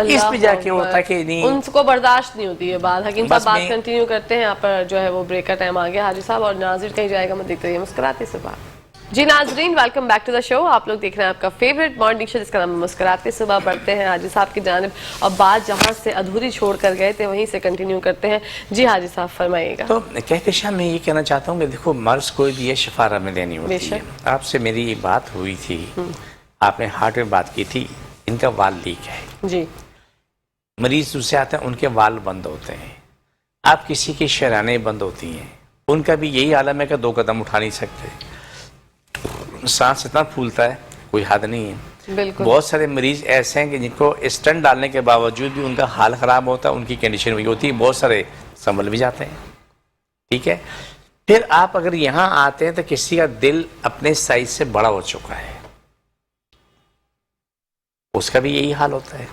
اس پہ جا کے ہوتا ہے کہ نہیں ان کو برداشت نہیں ہوتی ہے بات. حکیم صاحب بس بات میں کنٹینیو کرتے ہیں. یہاں پر جو ہے وہ بریک کا ٹائم آ گیا حاجی صاحب, اور ناظر کہیں جائے گا میں دیکھتے رہیے مسکراتے صبح. جی ناظرین, ویلکم بیک ٹو دا شو. آپ لوگ دیکھ رہے ہیں آپ کا فیوریٹ مارننگ شو جس کا نام مسکراتے صبح. بڑھتے ہیں حاجی صاحب کی جانب, اور بات جہاں سے ادھوری چھوڑ کر گئے تھے وہیں سے کنٹینیو کرتے ہیں. جی حاجی صاحب فرمائیے گا. تو کہکشاں میں یہ کہنا چاہتا ہوں کہ دیکھو مرض کوئی بھی ہے شفا رب میں دینی ہوتی ہے. آپ سے میری بات ہوئی تھی, آپ نے ہارٹ میں بات کی تھی, ان کا وال لیک ہے. جی مریض دوسرے آتے ہیں ان کے وال بند ہوتے ہیں, آپ کسی کی شرانیں بند ہوتی ہیں, ان کا بھی یہی عالم ہے کہ 2 قدم اٹھا نہیں سکتے. سانس اتنا پھولتا ہے کوئی حد نہیں ہے. بالکل. بہت سارے مریض ایسے ہیں کہ جن کو اسٹنٹ ڈالنے کے باوجود بھی ان کا حال خراب ہوتا ہے, ان کی کنڈیشن وہی ہوتی ہے. بہت سارے سنبھل بھی جاتے ہیں. ٹھیک ہے, پھر آپ اگر یہاں آتے ہیں تو کسی کا دل اپنے سائز سے بڑا ہو چکا ہے, اس کا بھی یہی حال ہوتا ہے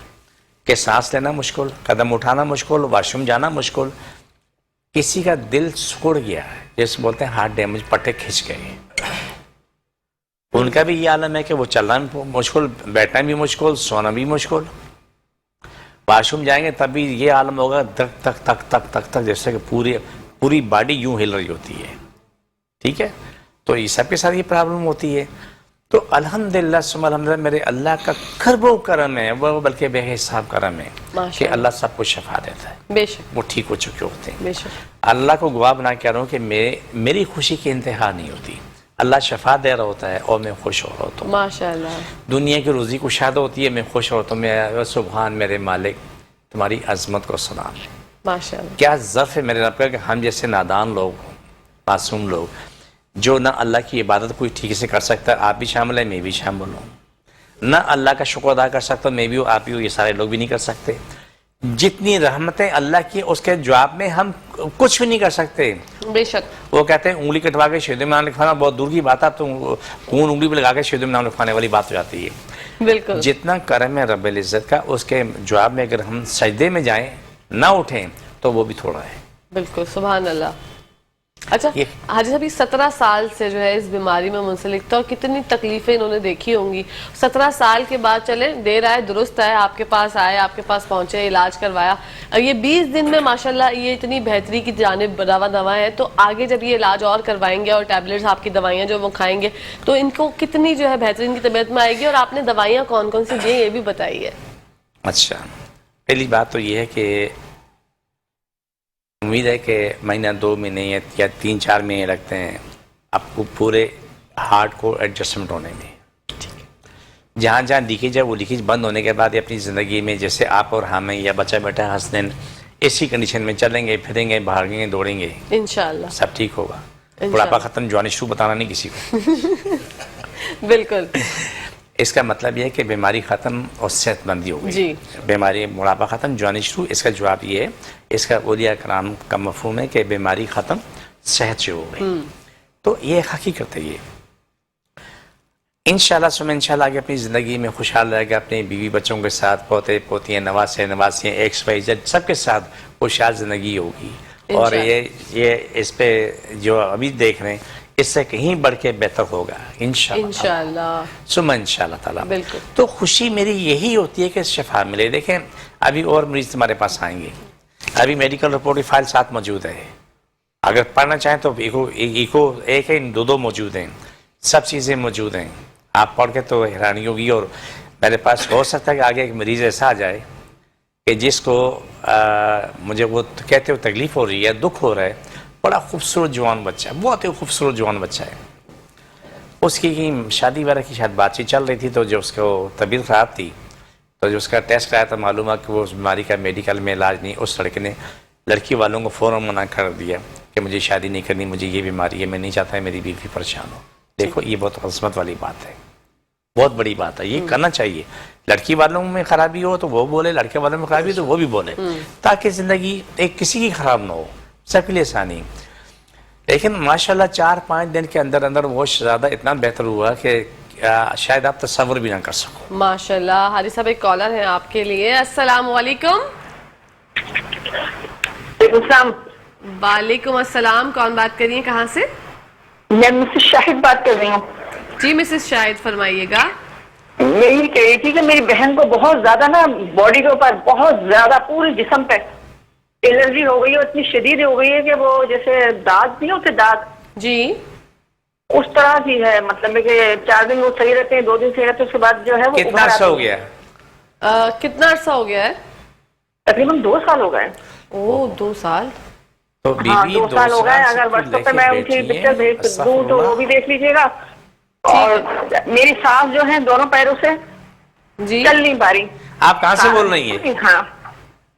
کہ سانس لینا مشکل, قدم اٹھانا مشکل, واش روم جانا مشکل. کسی کا دل سکڑ گیا ہے, جیسے بولتے ہیں ہارٹ ڈیمیج, پٹے کھنچ گئے. ان کا بھی یہ عالم ہے کہ وہ چلنا بھی مشکل, بیٹھنا بھی مشکل, سونا بھی مشکل. واش روم جائیں گے تب بھی یہ عالم ہوگا تک تک تک تک تک تک, جیسے کہ پوری باڈی یوں ہل رہی ہوتی ہے. ٹھیک ہے, تو یہ سب کے ساتھ یہ پرابلم ہوتی ہے. تو الحمدللہ ثم الحمدللہ میرے اللہ کا کرب و کرم ہے, وہ بلکہ بے حساب کرم ہے کہ اللہ سب کو شفا دیتا ہے. بے شک وہ ٹھیک ہو چکے ہوتے ہیں. بے شک. اللہ کو گواہ بنا کہہ رہا ہوں کہ میری خوشی کی انتہا نہیں ہوتی. اللہ شفا دے رہا ہوتا ہے اور میں خوش ہو رہا ہوتا ہوں. ماشاءاللہ. دنیا کی روزی کشادہ ہوتی ہے, میں خوش ہوتا ہوں. میں سبحان میرے مالک, تمہاری عظمت کو سلام ہے. ماشاءاللہ. کیا ظرف ہے میرے رب کا کہ ہم جیسے نادان لوگ, معصوم لوگ, جو نہ اللہ کی عبادت کوئی ٹھیک سے کر سکتا ہے, آپ بھی شامل ہیں, میں بھی شامل ہوں. نہ اللہ کا شکر ادا کر سکتا ہوں, میں بھی ہوں, آپ بھی ہوں, یہ سارے لوگ بھی نہیں کر سکتے. جتنی رحمتیں اللہ کی, اس کے جواب میں ہم کچھ بھی نہیں کر سکتے. بے شک. وہ کہتے ہیں انگلی کٹوا کے شہید میں نام لکھوانا بہت دور کی بات ہے, تو کون انگلی پہ لگا کے شہید میں نام لکھوانے والی بات ہو جاتی ہے. بالکل. جتنا کرم ہے رب العزت کا, اس کے جواب میں اگر ہم سجدے میں جائیں, نہ اٹھیں, تو وہ بھی تھوڑا ہے. بالکل سبحان اللہ. اچھا حاجی صاحب, 17 سال سے جو ہے اس بیماری میں منسلک تھا, اور کتنی تکلیفیں انہوں نے دیکھی ہوں گی. 17 سال کے بعد چلے دیر آئے درست آئے, آپ کے پاس آئے, آپ کے پاس پہنچے, علاج کروایا. یہ 20 دن میں ماشاءاللہ یہ اتنی بہتری کی جانب دوائیں ہیں. تو آگے جب یہ علاج اور کروائیں گے, اور ٹیبلٹس آپ کی دوائیاں جو وہ کھائیں گے, تو ان کو کتنی جو ہے بہترین کی طبیعت میں آئے گی. اور آپ نے دوائیاں کون کون سی دی یہ بھی بتائیے. اچھا, پہلی بات تو یہ ہے کہ امید ہے کہ مہینہ 2 مہینے یا 3-4 مہینے لگتے ہیں آپ کو پورے ہارٹ کو ایڈجسٹمنٹ ہونے میں. جہاں جہاں لیکیج ہے, وہ لیکیج بند ہونے کے بعد اپنی زندگی میں جیسے آپ اور ہم ہیں, یا بچہ بیٹا حسنین, اسی کنڈیشن میں چلیں گے, پھریں گے, بھاگیں گے, دوڑیں گے, انشاءاللہ سب ٹھیک ہوگا. بڑھاپا ختم, جوانی شروع بتانا نہیں کسی کو. بالکل. اس کا مطلب یہ ہے کہ بیماری ختم اور صحت مندی ہو گئی. جی. بیماری بڑھاپا ختم, جوانی شروع. اس کا جواب یہ ہے, اس کا اولیاء کرام کا مفہوم ہے کہ بیماری ختم, صحت شروع ہو گئی. تو یہ حقیقت ہے. یہ انشاءاللہ سم انشاءاللہ آگے اپنی زندگی میں خوشحال رہے گا, اپنے بیوی بچوں کے ساتھ, پوتے پوتیاں, نواسے نواسیاں, XYZ سب کے ساتھ خوشحال زندگی ہوگی. اور یہ اس پہ جو ابھی دیکھ رہے ہیں, اس سے کہیں بڑھ کے بہتر ہوگا انشاءاللہ ثم انشاءاللہ تعالیٰ. بالکل. تو خوشی میری یہی ہوتی ہے کہ شفا ملے. دیکھیں ابھی اور مریض تمہارے پاس آئیں گے, ابھی میڈیکل رپورٹ کی فائل ساتھ موجود ہے, اگر پڑھنا چاہیں تو ایکو ایک ہے, 2 موجود ہیں, سب چیزیں موجود ہیں. آپ پڑھ کے تو حیرانی ہوگی. اور میرے پاس ہو سکتا ہے کہ آگے ایک مریض ایسا آ جائے کہ جس کو مجھے وہ کہتے ہوئے تکلیف ہو رہی ہے, دکھ ہو رہا ہے, بڑا خوبصورت جوان بچہ ہے, بہت ہی خوبصورت جوان بچہ ہے, اس کی شادی وغیرہ کی شاید بات چیت چل رہی تھی, تو جو اس کو طبیعت خراب تھی, تو جو اس کا ٹیسٹ آیا تو معلوم ہے کہ وہ اس بیماری کا میڈیکل میں علاج نہیں. اس لڑکے نے لڑکی والوں کو فوراً منع کر دیا کہ مجھے شادی نہیں کرنی, مجھے یہ بیماری ہے, میں نہیں چاہتا ہے میری بیوی پریشان ہو. دیکھو یہ بہت عظمت والی بات ہے, بہت بڑی بات ہے, یہ کرنا چاہیے. لڑکی والوں میں خرابی ہو تو وہ بولے, لڑکے والوں میں خرابی ہو تو وہ بھی بولے, تاکہ زندگی ایک کسی کی خراب نہ ہو, سب کے لیے آسانی. لیکن ماشاءاللہ 4-5 دن کے اندر اندر وہ شہزادہ اتنا بہتر ہوا کہ شاید آپ تصور بھی نہ کر سکو. ماشاءاللہ. حاجی صاحب ایک کالر ہیں آپ کے لیے. السلام علیکم. وعلیکم السلام. کون بات کر رہی ہیں, کہاں سے؟ میں مسز شاہد بات کر رہی ہوں. جی مسز شاہد فرمائیے گا. میں یہ کہہ رہی تھی کہ میری بہن کو بہت زیادہ نا باڈی کے اوپر بہت زیادہ پورے جسم پہ الرجی ہو گئی ہے، اتنی شدید ہو گئی ہے کہ وہ جیسے داغ نہیں ہوتے داغ جی اس طرح کی ہے، مطلب کہ 4 دن وہ صحیح رہتے ہیں، 2 دن صحیح رہتے ہیں، اس کے بعد جو ہے وہ کتنا عرصہ ہو گیا؟ کتنا عرصہ ہو گیا ہے؟ تقریباً 2 سال ہو گئے۔ او 2 سال، تو ہاں بیوی 2 سال ہو گئے۔ سے اگر پھر واٹس لے ایپ پہ کے میں ان کی بیٹھی پکچر ہیں، بھیج دوں استغفر تو وہ اللہ۔ بھی دیکھ لیجیے گا۔ اور میری سانس جو ہے دونوں پیروں سے جی چل نہیں پا رہی۔ آپ کہاں سے بول رہی ہیں؟ ہاں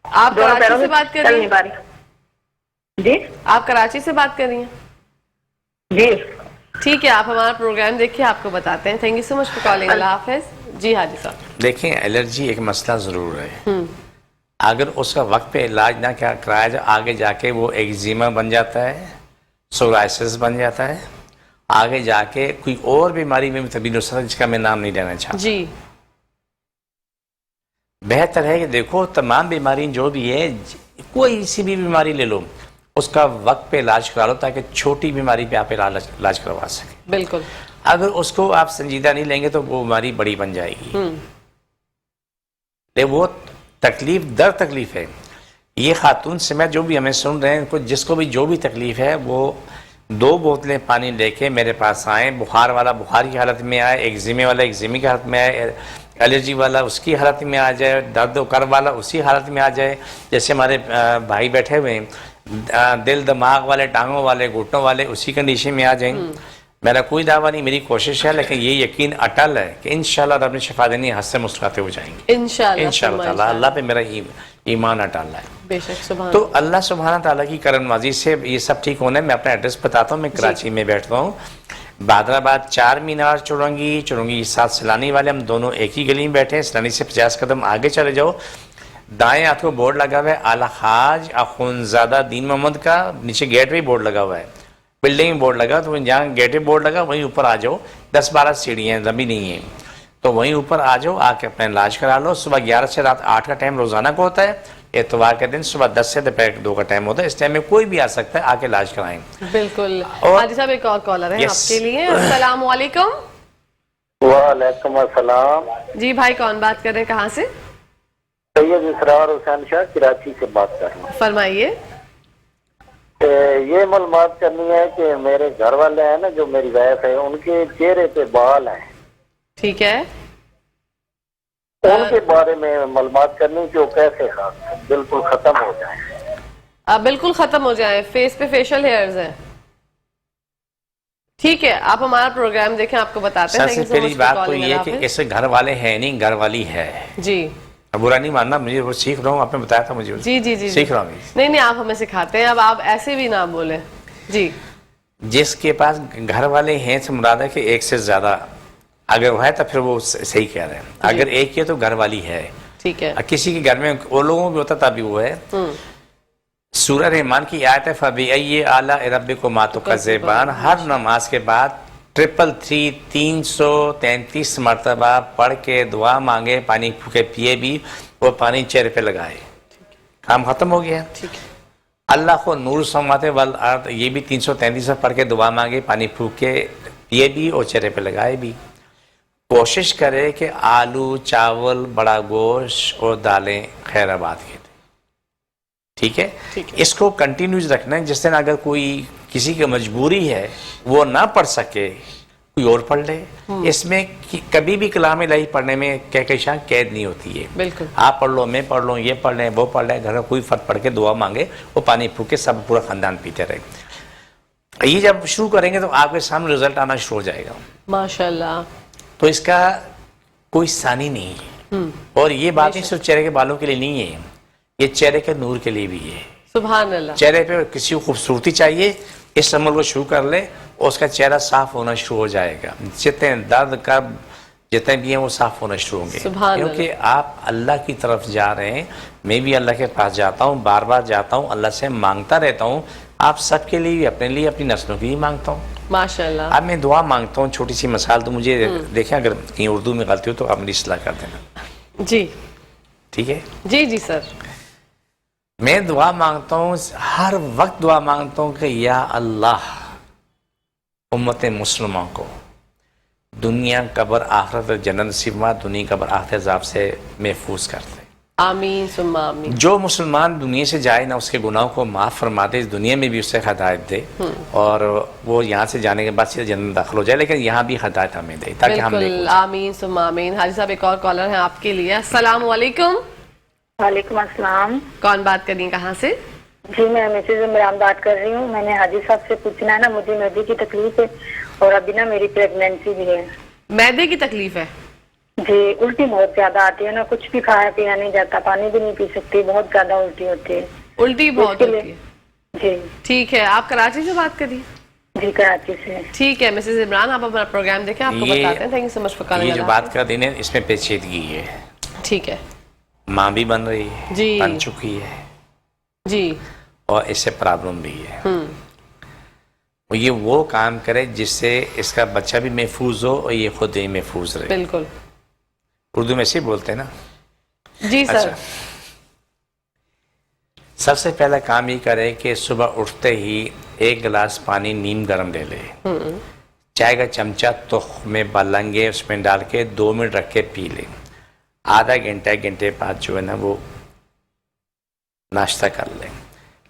آپ دونوں کراچی پیروں سے سے بات کر چل رہی نہیں ہیں؟ پا رہی۔ جی آپ کراچی سے بات کر رہی ہیں؟ جی ٹھیک ہے، آپ ہمارا پروگرام دیکھیے، آپ کو بتاتے ہیں۔ Thank you so much for calling, اللہ حافظ۔ جی حاجی صاحب، دیکھیں الرجی ایک مسئلہ ضرور ہے، اگر اس کا وقت پہ علاج نہ کرایا جائے آگے جا کے وہ ایگزیما بن جاتا ہے، سورائسس بن جاتا ہے، آگے جا کے کوئی اور بیماری میں تبدیل ہو سکتا ہے جس کا میں نام نہیں لینا چاہتا۔ جی بہتر ہے کہ دیکھو تمام بیماری جو بھی ہے، کوئی سی بھی بیماری لے لو، اس کا وقت پہ علاج کرا لو تاکہ چھوٹی بیماری پہ آپ علاج کروا سکیں۔ بالکل، اگر اس کو آپ سنجیدہ نہیں لیں گے تو وہ بیماری بڑی بن جائے گی۔ وہ تکلیف در تکلیف ہے۔ یہ خاتون سمیت جو بھی ہمیں سن رہے ہیں، جس کو بھی جو بھی تکلیف ہے، وہ 2 بوتلیں پانی لے کے میرے پاس آئیں۔ بخار والا بخار کی حالت میں آئے، ایگزیمے والا ایگزیمے کی حالت میں آئے، الرجی والا اس کی حالت میں آ جائے، درد و کر والا اسی حالت میں آ جائے۔ جیسے ہمارے بھائی بیٹھے ہوئے ہیں، دل دماغ والے، ٹانگوں والے، گھٹنوں والے اسی کنڈیشن میں آ جائیں۔ میرا کوئی دعویٰ نہیں، میری کوشش ہے، لیکن یہ یقین اٹل ہے کہ انشاءاللہ رب نے شفا دینی، ہنستے مسکراتے ہو جائیں گے انشاءاللہ انشاءاللہ تعالیٰ۔ اللہ پہ میرا ایمان اٹل ہے۔ بے شک، سبحان تو اللہ سبحانہ تعالیٰ کی کرم نوازی سے یہ سب ٹھیک ہونا ہے۔ میں اپنا ایڈریس بتاتا ہوں، میں کراچی میں بیٹھتا ہوں، بادر آباد 4 مینار چڑونگی 7 سیلانی والے، ہم دونوں ایک ہی گلی میں بیٹھے ہیں۔ سیلانی سے 50 قدم آگے چلے جاؤ، دائیں ہاتھ کو بورڈ لگا ہوا ہے اعلیٰ حاج اخونزادہ دین محمد کا، نیچے گیٹ پہ بورڈ لگا ہوا ہے، بلڈنگ میں بورڈ لگا، تو جہاں گیٹ پہ بورڈ لگا وہیں اوپر آ جاؤ، 10-12 سیڑھیاں ہیں، لمبی نہیں ہیں، تو وہیں اوپر آ جاؤ، آ کے اپنا علاج کرا لو۔ صبح 11 سے رات 8 کا ٹائم روزانہ کو ہوتا ہے، اتوار کے دن صبح 10 سے دوپہر 2 کا ٹائم ہوتا ہے، اس ٹائم میں کوئی بھی آ سکتا ہے، آ کے علاج کرائیں۔ بالکل۔ اور حاجی صاحب ایک اور کالر ہے آپ کے لیے۔ السلام علیکم۔ وعلیکم السلام۔ جی بھائی، کون بات کر رہے ہیں، کہاں سے؟ سید اسرار حسین شاہ کراچی سے بات کر رہا فرمائیے۔ ہوں۔ یہ معلومات کرنی ہے کہ میرے گھر والے ہیں نا، جو میری وائف ہے، ان کے چہرے پہ بال ہیں، ٹھیک ہے، ان کے بارے میں معلومات کرنی کہ وہ کیسے بالکل ختم ہو جائیں۔ بالکل ختم ہو جائیں، فیس پہ فیشل ہیئرز ہیں، ٹھیک ہے، آپ ہمارا پروگرام دیکھیں، آپ کو بتاتے ہیں۔ سب سے پہلی بات تو یہ کہ اس گھر والے ہیں نہیں، گھر والی ہے۔ جی برا نہیں ماننا، مجھے وہ سیکھ رہا ہوں، آپ نے بتایا تھا مجھے، جی جی جی سیکھ رہا ہوں۔ نہیں، آپ ہمیں سکھاتے ہیں، اب آپ ایسے بھی نہ بولیں۔ جی، جس کے پاس گھر والے ہیں سے مراد ہے کہ ایک سے زیادہ اگر وہ ہے تو پھر وہ صحیح کہہ رہے ہیں، اگر ایک ہے تو گھر والی ہے۔ ٹھیک ہے، کسی کے گھر میں وہ لوگوں بھی ہوتا تب بھی وہ ہے۔ سورہ رحمان کی آیت ہے فَبِأَيِّ آلَاءِ رَبِّكُمَا تُكَذِّبَانِ، ہر نماز کے بعد 333 مرتبہ پڑھ کے دعا مانگے، پانی پھوکے پیے بھی، وہ پانی چہرے پہ لگائے، کام ختم ہو گیا۔ ٹھیک ہے، اللہ کو نور سماوات والارض، یہ بھی 333 پڑھ کے دعا مانگے، پانی پھوک کے پیے بھی اور چہرے پہ لگائے بھی۔ کوشش کرے کہ آلو، چاول، بڑا گوشت اور دالیں خیر آباد کے دیں، ٹھیک ہے؟ اس کو کنٹینیوز رکھنا ہے، جس دن اگر کوئی کسی کی مجبوری ہے وہ نہ پڑھ سکے، کوئی اور پڑھ لے۔ اس میں کبھی بھی کلام الہی پڑھنے میں کہکشاں قید نہیں ہوتی ہے، بالکل، آپ پڑھ لو، میں پڑھ لوں، یہ پڑھ لیں، وہ پڑھ لیں، گھر میں کوئی فرد پڑھ کے دعا مانگے، وہ پانی پھوکے سب پورا خاندان پیتے رہے۔ یہ جب شروع کریں گے تو آپ کے سامنے رزلٹ آنا شروع ہو جائے گا، ماشاءاللہ۔ تو اس کا کوئی ثانی نہیں ہے۔ اور یہ بات صرف چہرے کے بالوں کے لیے نہیں ہے، یہ چہرے کے نور کے لیے بھی ہے۔ سبحان اللہ۔ چہرے پہ کسی کو خوبصورتی چاہیے، اس عمل کو شروع کر لے اور اس کا چہرہ صاف ہونا شروع ہو جائے گا، جتنے درد کا جتنے بھی ہیں وہ صاف ہونا شروع ہوں گے، کیونکہ آپ اللہ کی طرف جا رہے ہیں۔ میں بھی اللہ کے پاس جاتا ہوں، بار بار جاتا ہوں، اللہ سے مانگتا رہتا ہوں، آپ سب کے لیے، اپنے لیے، اپنی نسلوں کے لیے مانگتا ہوں۔ ماشاءاللہ۔ اب میں دعا مانگتا ہوں، چھوٹی سی مثال تو مجھے دیکھیں، اگر کہیں اردو میں غلطی ہو تو آپ میری اصلاح کر دینا، جی ٹھیک ہے؟ جی جی سر۔ میں دعا مانگتا ہوں، ہر وقت دعا مانگتا ہوں کہ یا اللہ امت مسلمہ کو دنیا قبر آخرت جنت نصیب ہوا، دنیا قبر آخرت عذاب سے محفوظ کرتے. آمین ثم آمین. جو مسلمان دنیا سے جائے نہ اس کے گناہوں کو معاف فرما دے، اس دنیا میں بھی اسے ہدایت دے اور وہ یہاں سے جانے کے بعد سیدھا جنت میں داخل ہو جائے، لیکن یہاں بھی ہدایت ہمیں دے تاکہ ہم بالکل. آمین ثم آمین. حاجی صاحب ایک اور کالر ہیں آپ کے لیے. السلام علیکم. وعلیکم السلام. کون بات کر رہی ہیں، کہاں سے؟ جی میں مسز عمران بات کر رہی ہوں. میں نے حاجی صاحب سے پوچھنا ہے نا، مجھے معدے کی تکلیف ہے اور ابھی نا میری پریگنینسی بھی ہے. معدے کی تکلیف ہے؟ جی الٹی بہت زیادہ آتی ہے نا، کچھ بھی کھایا پیا نہیں جاتا، پانی بھی نہیں پی سکتی، بہت زیادہ الٹی ہوتی ہے. الٹی بہت ہوتی ہے؟ جی ٹھیک ہے. آپ کراچی سے بات کریے. جی کراچی سے. ٹھیک ہے مسز عمران، آپ اپنا پروگرام دیکھیں، آپ کو بتاتے ہیں. Thank you so much for calling. یہ جو بات کر رہی ہیں اس میں پیچیدگی ہے. ٹھیک ہے. ماں بھی بن رہی ہے، جی بن چکی ہے جی اور اس سے پرابلم بھی ہے. یہ وہ کام کرے جس سے اس کا بچہ بھی محفوظ ہو اور یہ خود ہی محفوظ رہے. بالکل. اردو میں سے بولتے ہیں نا. جی سر. سب سے پہلا کام یہ کرے کہ صبح اٹھتے ہی 1 گلاس پانی نیم گرم لے لے. چائے کا چمچہ تخم میں بلنگے اس میں ڈال کے 2 منٹ رکھ کے پی لے. آدھا گھنٹہ 1 گھنٹے بعد جو ہے نا وہ ناشتہ کر لے.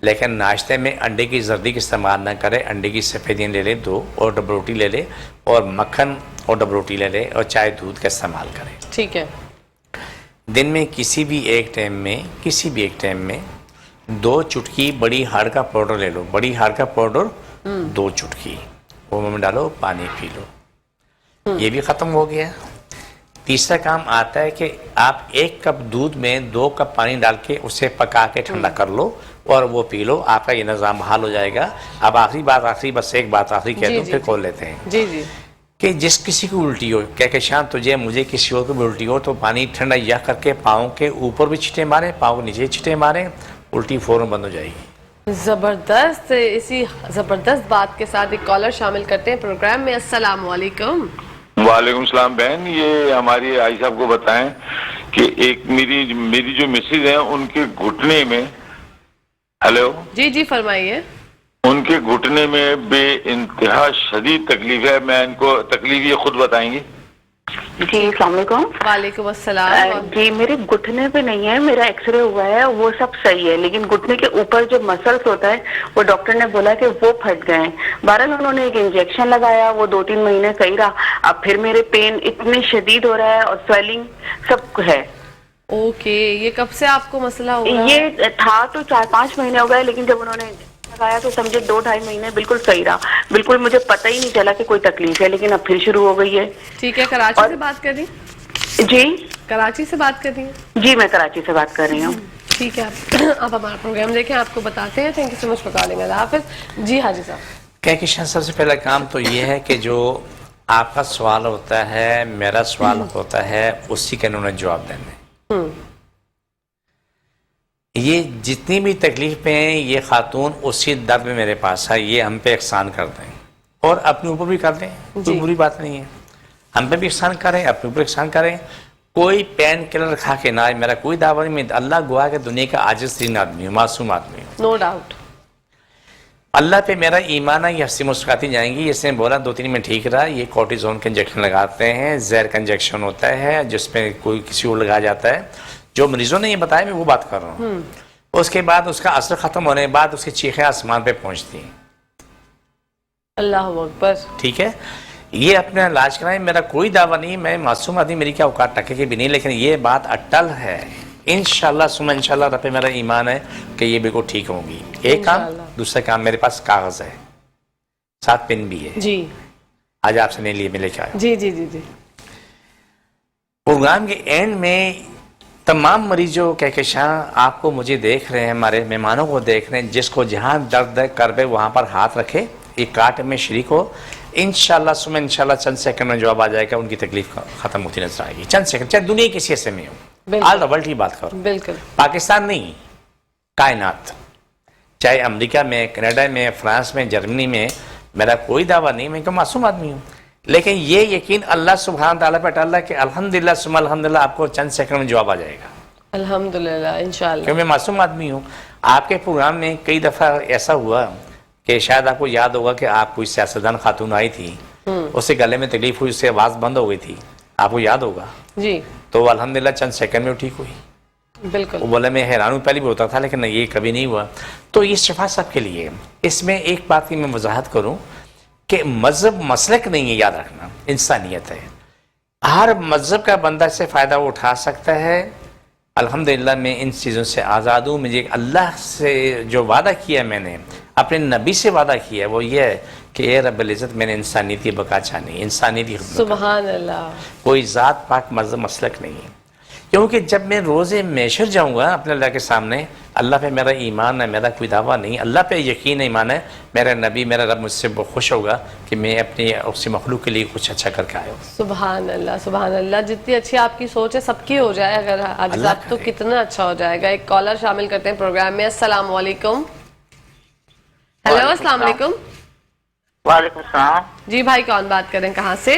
لیکن ناشتے میں انڈے کی زردی کا استعمال نہ کرے. انڈے کی سفیدیں لے لے 2 اور ڈبل روٹی لے لے اور مکھن اور ڈبل روٹی لے لے اور چائے دودھ کا استعمال کرے. ٹھیک ہے. دن میں کسی بھی ایک ٹائم میں 2 چٹکی بڑی ہاڑ کا پاؤڈر لے لو. بڑی ہاڑ کا پاؤڈر 2 چٹکی وہ میں ڈالو، پانی پی لو. یہ بھی ختم ہو گیا. تیسرا کام آتا ہے کہ آپ 1 کپ دودھ میں 2 کپ پانی ڈال کے اسے پکا کے ٹھنڈا کر لو اور وہ پی لو. آپ کا یہ نظام بحال ہو جائے گا. اب بس ایک بات آخری کہہ دوں پھر کھول لیتے ہیں. جی جی. کہ جس کسی کو الٹی ہو، کہ شام تجھے مجھے کسی اور کو بھی الٹی ہو تو پانی ٹھنڈا یا کر کے پاؤں کے اوپر بھی چھٹے ماریں، پاؤں کے نیچے چھٹے ماریں، الٹی فوراً بند ہو جائے گی. زبردست. اسی زبردست بات کے ساتھ ایک کالر شامل کرتے ہیں پروگرام میں. السلام علیکم. وعلیکم السلام بہن. یہ ہماری آئی صاحب کو بتائیں کہ ایک میری جو مسز ہیں ان کے گھٹنے میں، ہیلو جی جی فرمائیے. ان کے گھٹنے میں بے انتہا شدید تکلیف ہے. میں ان کو تکلیف یہ خود بتائیں گی. جی السلام علیکم. وعلیکم السلام. جی میرے گھٹنے پہ نہیں ہے، میرا ایکس رے ہوا ہے وہ سب صحیح ہے، لیکن گھٹنے کے اوپر جو مسلس ہوتا ہے وہ ڈاکٹر نے بولا کہ وہ پھٹ گئے ہیں. بہرحال انہوں نے ایک انجیکشن لگایا، وہ 2-3 مہینے صحیح رہا. اب پھر میرے پین اتنے شدید ہو رہا ہے اور سویلنگ سب ہے. اوکے. یہ کب سے آپ کو مسئلہ ہو رہا ہے؟ یہ تھا تو 4-5 مہینے ہو گئے، لیکن جب انہوں نے لگایا تو سمجھے 2-2.5 مہینے بالکل صحیح رہا. بالکل مجھے پتہ ہی نہیں چلا کہ کوئی تکلیف ہے، لیکن اب پھر شروع ہو گئی ہے. ٹھیک ہے. کراچی سے بات کر رہی ہیں؟ جی کراچی سے بات کر رہی ہیں؟ جی میں کراچی سے بات کر رہی ہوں. ٹھیک ہے. آپ ہمارا پروگرام دیکھیں، آپ کو بتاتے ہیں. Thank you so much for calling. اللہ حافظ. جی حاجی صاحب. کہکشاں سب سے پہلا کام تو یہ ہے کہ جو آپ کا سوال ہوتا ہے، میرا سوال ہوتا ہے، اسی کا انہوں نے جواب دینے. یہ جتنی بھی تکلیفیں ہیں یہ خاتون اسی درد میں میرے پاس ہے، یہ ہم پہ احسان کر دیں اور اپنے اوپر بھی کر دیں. کوئی بری بات نہیں ہے. ہم پہ بھی احسان کریں، اپنے اوپر احسان کریں. کوئی پین کلر کھا کے نہ، میرا کوئی دعویٰ نہیں. میں اللہ گواہ کہ دنیا کا عاجز ترین آدمی ہوں، معصوم آدمی ہوں. No doubt. اللہ پہ میرا ایمان ہے. یہ ہنسی مسکراتی جائیں گی. اس نے بولا 2-3 میں ٹھیک رہا. یہ کورٹیزون کا انجیکشن لگاتے ہیں، زہر کا انجیکشن ہوتا ہے جس میں کوئی کسی کو لگایا جاتا ہے. جو مریضوں نے یہ بتایا میں وہ بات کر رہا ہوں. اس کے بعد اس کا اثر ختم ہونے کے بعد اس کی چیخیں آسمان پہ پہنچتی ہیں. اللہ اکبر. ٹھیک ہے. یہ اپنا علاج کرائیں. میرا کوئی دعویٰ نہیں، میں معصوم آدمی، میری کیا اوقات ٹکے کی بھی نہیں، لیکن یہ بات اٹل ہے. انشاءاللہ سمجھ انشاءاللہ رب میرا ایمان ہے کہ یہ بالکل ٹھیک ہوں گی. ایک کام. دوسرا کام میرے پاس کاغذ ہے، ساتھ پن بھی ہے. جی آج آپ سے نہیں لیے، میں لے کے آیا. جی جی جی جی. پروگرام کے اینڈ میں تمام مریضوں کہکشاں آپ کو مجھے دیکھ رہے ہیں، ہمارے مہمانوں کو دیکھ رہے ہیں، جس کو جہاں درد کربے وہاں پر ہاتھ رکھے، یہ کاٹ میں شریک ہو. انشاءاللہ سمجھ انشاءاللہ چند سیکنڈ میں جواب آ جائے گا. ان کی تکلیف ختم ہوتی نظر آئے گی. چند سیکنڈ، چاہے دنیا کسی حصے میں ہو. آل دا ورلڈ کی بات کرو. بالکل. پاکستان نہیں، کائنات. چاہے امریکہ میں، کینیڈا میں، فرانس میں، جرمنی میں. میرا کوئی دعویٰ نہیں، میں تو معصوم آدمی ہوں، لیکن یہ یقین اللہ سبحانہ تعالیٰ پہ ڈال کہ الحمدللہ ثم الحمدللہ آپ کو چند سیکنڈ میں جواب آ جائے گا. الحمدللہ انشاءاللہ. کیونکہ میں معصوم آدمی ہوں. آپ کے پروگرام میں کئی دفعہ ایسا ہوا کہ شاید آپ کو یاد ہوگا کہ آپ کوئی سیاستدان خاتون آئی تھی اسے گلے میں تکلیف ہوئی, اس سے آواز بند ہو گئی تھی, آپ کو یاد ہوگا. جی تو الحمدللہ چند سیکنڈ میں وہ ٹھیک ہوئی. بالکل. وہ بولا میں حیران ہوں, پہلے بھی ہوتا تھا لیکن یہ کبھی نہیں ہوا. تو یہ شفا سب کے لیے. اس میں ایک بات کی میں وضاحت کروں کہ مذہب مسلک نہیں ہے, یاد رکھنا, انسانیت ہے. ہر مذہب کا بندہ سے فائدہ اٹھا سکتا ہے. الحمدللہ میں ان چیزوں سے آزاد ہوں. مجھے اللہ سے جو وعدہ کیا میں نے, اپنے نبی سے وعدہ کیا, وہ یہ ہے کہ اے رب العزت میں نے انسانیت کی بقا چاہنی, انسانیت کی خدمت. سبحان اللہ. کوئی ذات پاک مذہب مسلک نہیں ہے. کیونکہ جب میں روز محشر جاؤں گا اپنے اللہ کے سامنے, اللہ پہ میرا ایمان ہے, میرا کوئی دعویٰ نہیں, اللہ پہ یقین ایمان ہے, میرا نبی میرا رب مجھ سے بہت خوش ہوگا کہ میں اپنی اسی مخلوق کے لیے کچھ اچھا کر کے آیا ہوں. سبحان اللہ سبحان اللہ. جتنی اچھی آپ کی سوچ ہے سب کی ہو جائے اگر آج اللہ آپ تو کرے. کتنا اچھا ہو جائے گا. ایک کالر شامل کرتے ہیں پروگرام میں. السلام علیکم. ہیلو السلام علیکم. وعلیکم السلام. جی بھائی کون بات کر رہے ہیں, کہاں سے؟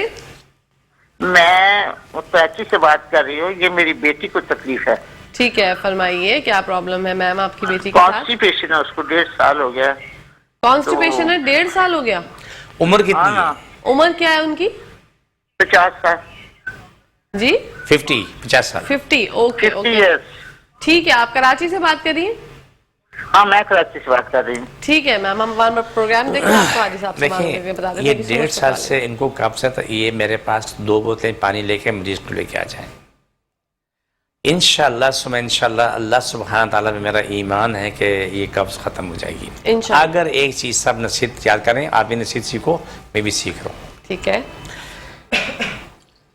میں کراچی سے بات کر رہی ہوں. یہ میری بیٹی کو تکلیف ہے. ٹھیک ہے فرمائیے کیا پرابلم ہے میم آپ کی بیٹی کے ساتھ؟ کانسٹیپیشن ہے, اس کو 1.5 سال ہو گیا. کانسٹیپیشن ہے, 1.5 سال ہو گیا. عمر کتنی ہاں ہے؟ عمر کیا ہے ان کی؟ 50 سال. جی 50 سال. 50. Okay 50 okay years. ٹھیک ہے. آپ کراچی سے بات کر رہی ہیں؟ ہاں میں کراچی سے بات کر رہی ہوں. ٹھیک ہے میم, ہم ہمارا پروگرام دیکھیں آپ کو حاجی صاحب سے بات کر کے بتا دیکھیں دیں. یہ 1.5 سال سے ان کو کب سے تھا, یہ میرے پاس 2 بوتلیں پانی لے کے مریض کو لے کے آ جائیں. انشاءاللہ ثم انشاءاللہ اللہ سبحانہ تعالیٰ میں میرا ایمان ہے کہ یہ قبض ختم ہو جائے گی انشاءاللہ. اگر ایک چیز سب نصیحت یاد کریں, آپ بھی نصیحت سیکھو, میں بھی سیکھ رہا ہوں. ٹھیک ہے.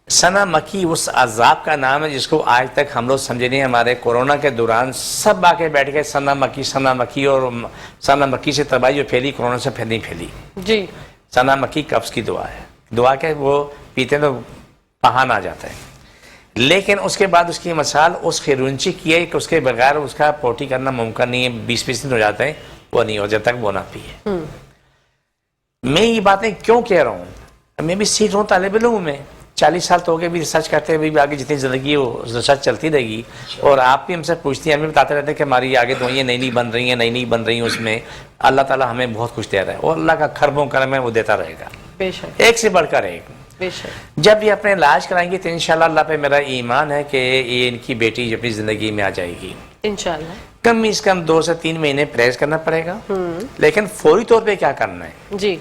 سنا مکی اس عذاب کا نام ہے جس کو آج تک ہم لوگ سمجھے نہیں. ہمارے کورونا کے دوران سب آ کے بیٹھ گئے سنا مکی, اور سنا مکی سے تباہی جو پھیلی کرونا سے نہیں پھیلی. جی سنا مکی قبض کی دعا ہے. دعا کہ وہ پیتے تو پہان آ جاتا ہے, لیکن اس کے بعد اس کی مثال اس خیرونچی کی ہے کہ اس کے بغیر اس کا پوٹی کرنا ممکن نہیں ہے. 20 دن ہو جاتے ہیں, وہ نہیں ہو جب تک وہ نہ پیے. میں یہ باتیں کیوں کہہ رہا ہوں, میں بھی سیکھ رہا ہوں, طالب علم ہوں میں. 40 سال تو ہو گئے بھی ریسرچ کرتے ہیں, بھی آگے جتنی زندگی ہے وہ ریسرچ چلتی رہے گی. اور آپ بھی ہم سے پوچھتی ہیں, ہم بھی بتاتے رہتے ہیں کہ ہماری آگے دوائیاں نئی بن رہی ہیں. اس میں اللہ تعالیٰ ہمیں بہت کچھ دے رہا ہے, اور اللہ کا خربوں کرم ہے, وہ دیتا رہے گا بے شک ایک سے بڑھ کر ایک. بے شک. جب یہ اپنے علاج کرائیں گے تو انشاءاللہ اللہ پہ میرا ایمان ہے کہ یہ ان کی بیٹی اپنی زندگی میں آ جائے گی. انشاءاللہ. کم از کم 2 سے 3 مہینے پرہیز کرنا پڑے گا, لیکن فوری طور پہ کیا کرنا ہے جی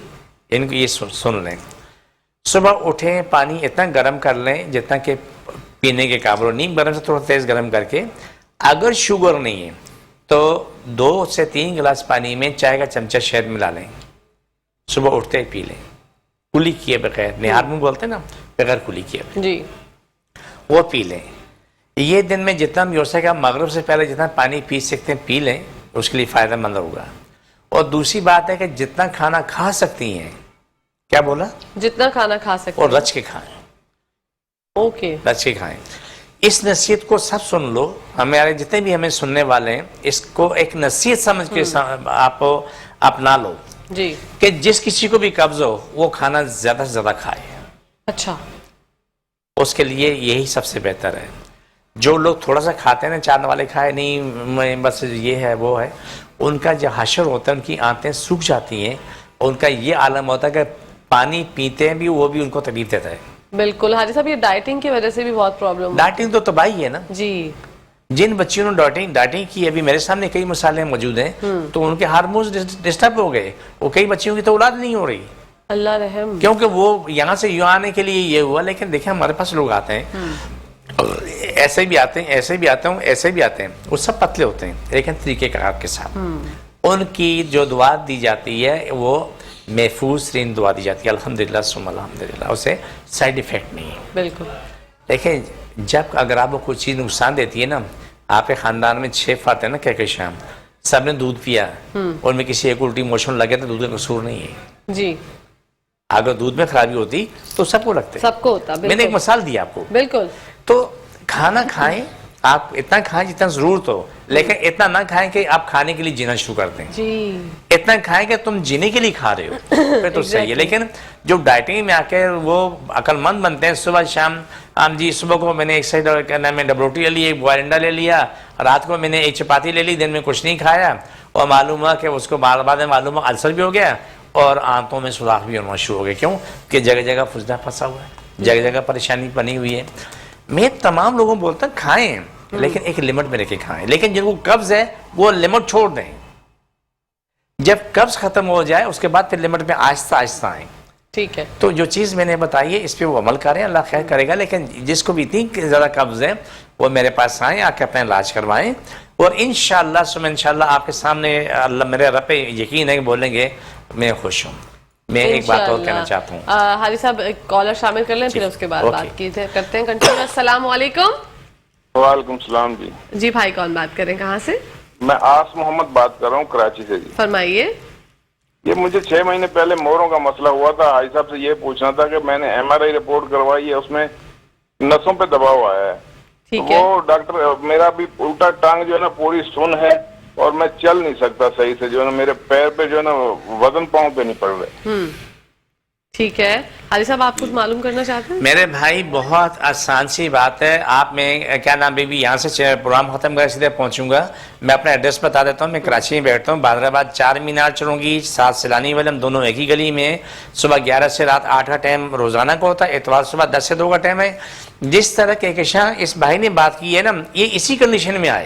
ان کو یہ سن لیں. صبح اٹھیں, پانی اتنا گرم کر لیں جتنا کہ پینے کے قابل ہو, نیم گرم سے تھوڑا تیز گرم کر کے. اگر شوگر نہیں ہے تو 2 سے 3 گلاس پانی میں چائے کا چمچہ شہد ملا لیں, صبح اٹھتے پی لیں, کلی کیے بغیر. نہار میں بولتے ہیں نا, بغیر کلی کیے جی وہ پی لیں. یہ دن میں جتنا بھی ہو سکے مغرب سے پہلے جتنا پانی پی سکتے ہیں پی لیں, اس کے لیے فائدہ مند ہوگا. اور دوسری بات ہے کہ جتنا کھانا کھا سکتی ہیں, کیا بولا, جتنا کھانا کھا سکتے اور ہیں. رچ کے کھائیں, اوکے رچ کے کھائیں. اس نصیحت کو سب سن لو, ہمارے جتنے بھی ہمیں سننے والے ہیں, اس کو ایک نصیحت سمجھ کے آپ اپنا لو جی. کہ جس کسی کو بھی قبض ہو وہ کھانا زیادہ سے زیادہ کھائے. اچھا اس کے لیے یہی سب سے بہتر ہے. جو لوگ تھوڑا سا کھاتے ہیں, 4 والے کھائے نہیں, بس یہ ہے وہ ہے, ان کا جو حشر ہوتا ہے ان کی آنتیں سوکھ جاتی ہیں, اور ان کا یہ عالم ہوتا ہے کہ پانی پیتے ہیں بھی وہ بھی ان کو تکلیف دیتا ہے. بالکل حاجی صاحب, یہ ڈائٹنگ کی وجہ سے بھی بہت پرابلم. ڈائٹنگ تو تباہی ہے نا. جی جن بچیوں نے ڈائٹنگ کی, ابھی میرے سامنے کئی مثالیں موجود ہیں, تو ان کے ہارمونز ڈسٹرب ہو گئے. وہ کئی بچیوں کی تو اولاد نہیں ہو رہی, اللہ رحم. کیونکہ وہ یہاں سے یوں آنے کے لیے یہ ہوا. لیکن دیکھیں ہمارے پاس لوگ آتے ہیں, ایسے بھی آتے ہیں, ایسے بھی آتے ہیں, ایسے بھی آتے ہیں, وہ سب پتلے ہوتے ہیں لیکن طریقے کار کے ساتھ. ان کی جو دعا دی جاتی ہے وہ محفوظ ترین دعا دی جاتی ہے, الحمدللہ ثم الحمدللہ. اسے سائیڈ ایفیکٹ نہیں ہے. بالکل. دیکھیں جب اگر آپ کو کوئی چیز نقصان دیتی ہے نا, آپ کے خاندان میں 6 فرد ہیں نا, کہ شام سب نے دودھ پیا اور میں کسی ایک الٹی موشن لگے تو دودھ کا قصور نہیں ہے. جی اگر دودھ میں خرابی ہوتی تو سب کو لگتے, سب کو ہوتا. میں نے ایک مثال دی آپ کو. بالکل. تو کھانا کھائیں, آپ اتنا کھائیں جتنا ضرورت ہو, لیکن اتنا نہ کھائیں کہ آپ کھانے کے لیے جینا شروع کر دیں. جی اتنا کھائیں کہ تم جینے کے لیے کھا رہے ہو, پھر تو صحیح ہے. لیکن جو ڈائٹنگ میں آ کے وہ عقل مند بنتے ہیں, صبح شام, جی صبح کو میں نے ایک سائڈ کیا نام ہے ڈبل روٹی لے لی, ایک بوائل انڈا لے لیا, رات کو میں نے ایک چپاتی لے لی, دن میں کچھ نہیں کھایا, اور معلوم ہوا کہ اس کو بعد میں معلوم ہوا السر بھی ہو گیا, اور آنتوں میں سوراخ بھی ہونا شروع ہو گئے. کیوں کہ جگہ جگہ فسدہ پھنسا ہوا ہے, جگہ جگہ پریشانی بنی ہوئی ہے. میں تمام لوگوں کو بولتا ہوں کھائیں لیکن ایک لمٹ میں رہ کے کھائیں, لیکن جن کو قبض ہے وہ لمٹ چھوڑ دیں. جب قبض ختم ہو جائے اس کے بعد پھر لمٹ میں آہستہ آہستہ آئیں. ٹھیک ہے, تو جو چیز میں نے بتائی ہے اس پہ وہ عمل کریں, اللہ خیر کرے گا. لیکن جس کو بھی اتنی زیادہ قبض ہے وہ میرے پاس آئیں, آ کے اپنا علاج کروائیں, اور انشاءاللہ انشاءاللہ آپ کے سامنے اللہ میرے رب پہ یقین ہے کہ بولیں گے میں خوش ہوں. میں ایک بات اور کہنا چاہتا ہوں. حاجی صاحب ایک کالر شامل کر لیں, پھر اس کے بعد بات کرتے ہیں کنٹینیو. السلام علیکم. وعلیکم السلام جی. جی بھائی کون بات کر رہے ہیں, کہاں سے؟ میں آس محمد بات کر رہا ہوں کراچی سے جی. فرمائیے. یہ مجھے 6 مہینے پہلے موروں کا مسئلہ ہوا تھا. حاجی صاحب سے یہ پوچھنا تھا کہ میں نے MRI رپورٹ کروائی ہے, اس میں نسوں پہ دباؤ آیا ہے. ٹھیک ہے, وہ ڈاکٹر میرا بھی الٹا ٹانگ جو ہے نا پوری سن ہے, اور میں چل نہیں سکتا صحیح سے, جو ہے نا میرے پیر پہ جو ہے نا وزن پاؤں پہ نہیں پڑ رہے. ٹھیک ہے. حاجی صاحب آپ کچھ معلوم کرنا چاہتے ہیں؟ میرے بھائی بہت آسان سی بات ہے. آپ میں کیا نام بیبی یہاں سے پروگرام ختم کر سیدھے پہنچوں گا. میں اپنا ایڈریس بتا دیتا ہوں. میں کراچی میں بیٹھتا ہوں, بادر آباد 4 مینار چلوں گی, 7 سیلانی والم, دونوں ایک ہی گلی میں. صبح 11 سے رات 8 کا ٹائم روزانہ کو ہوتا ہے, اتوار صبح 10 سے 2 کا ٹائم ہے. جس طرح کہکشاں اس بھائی نے بات کی ہے نا, یہ اسی کنڈیشن میں آئے.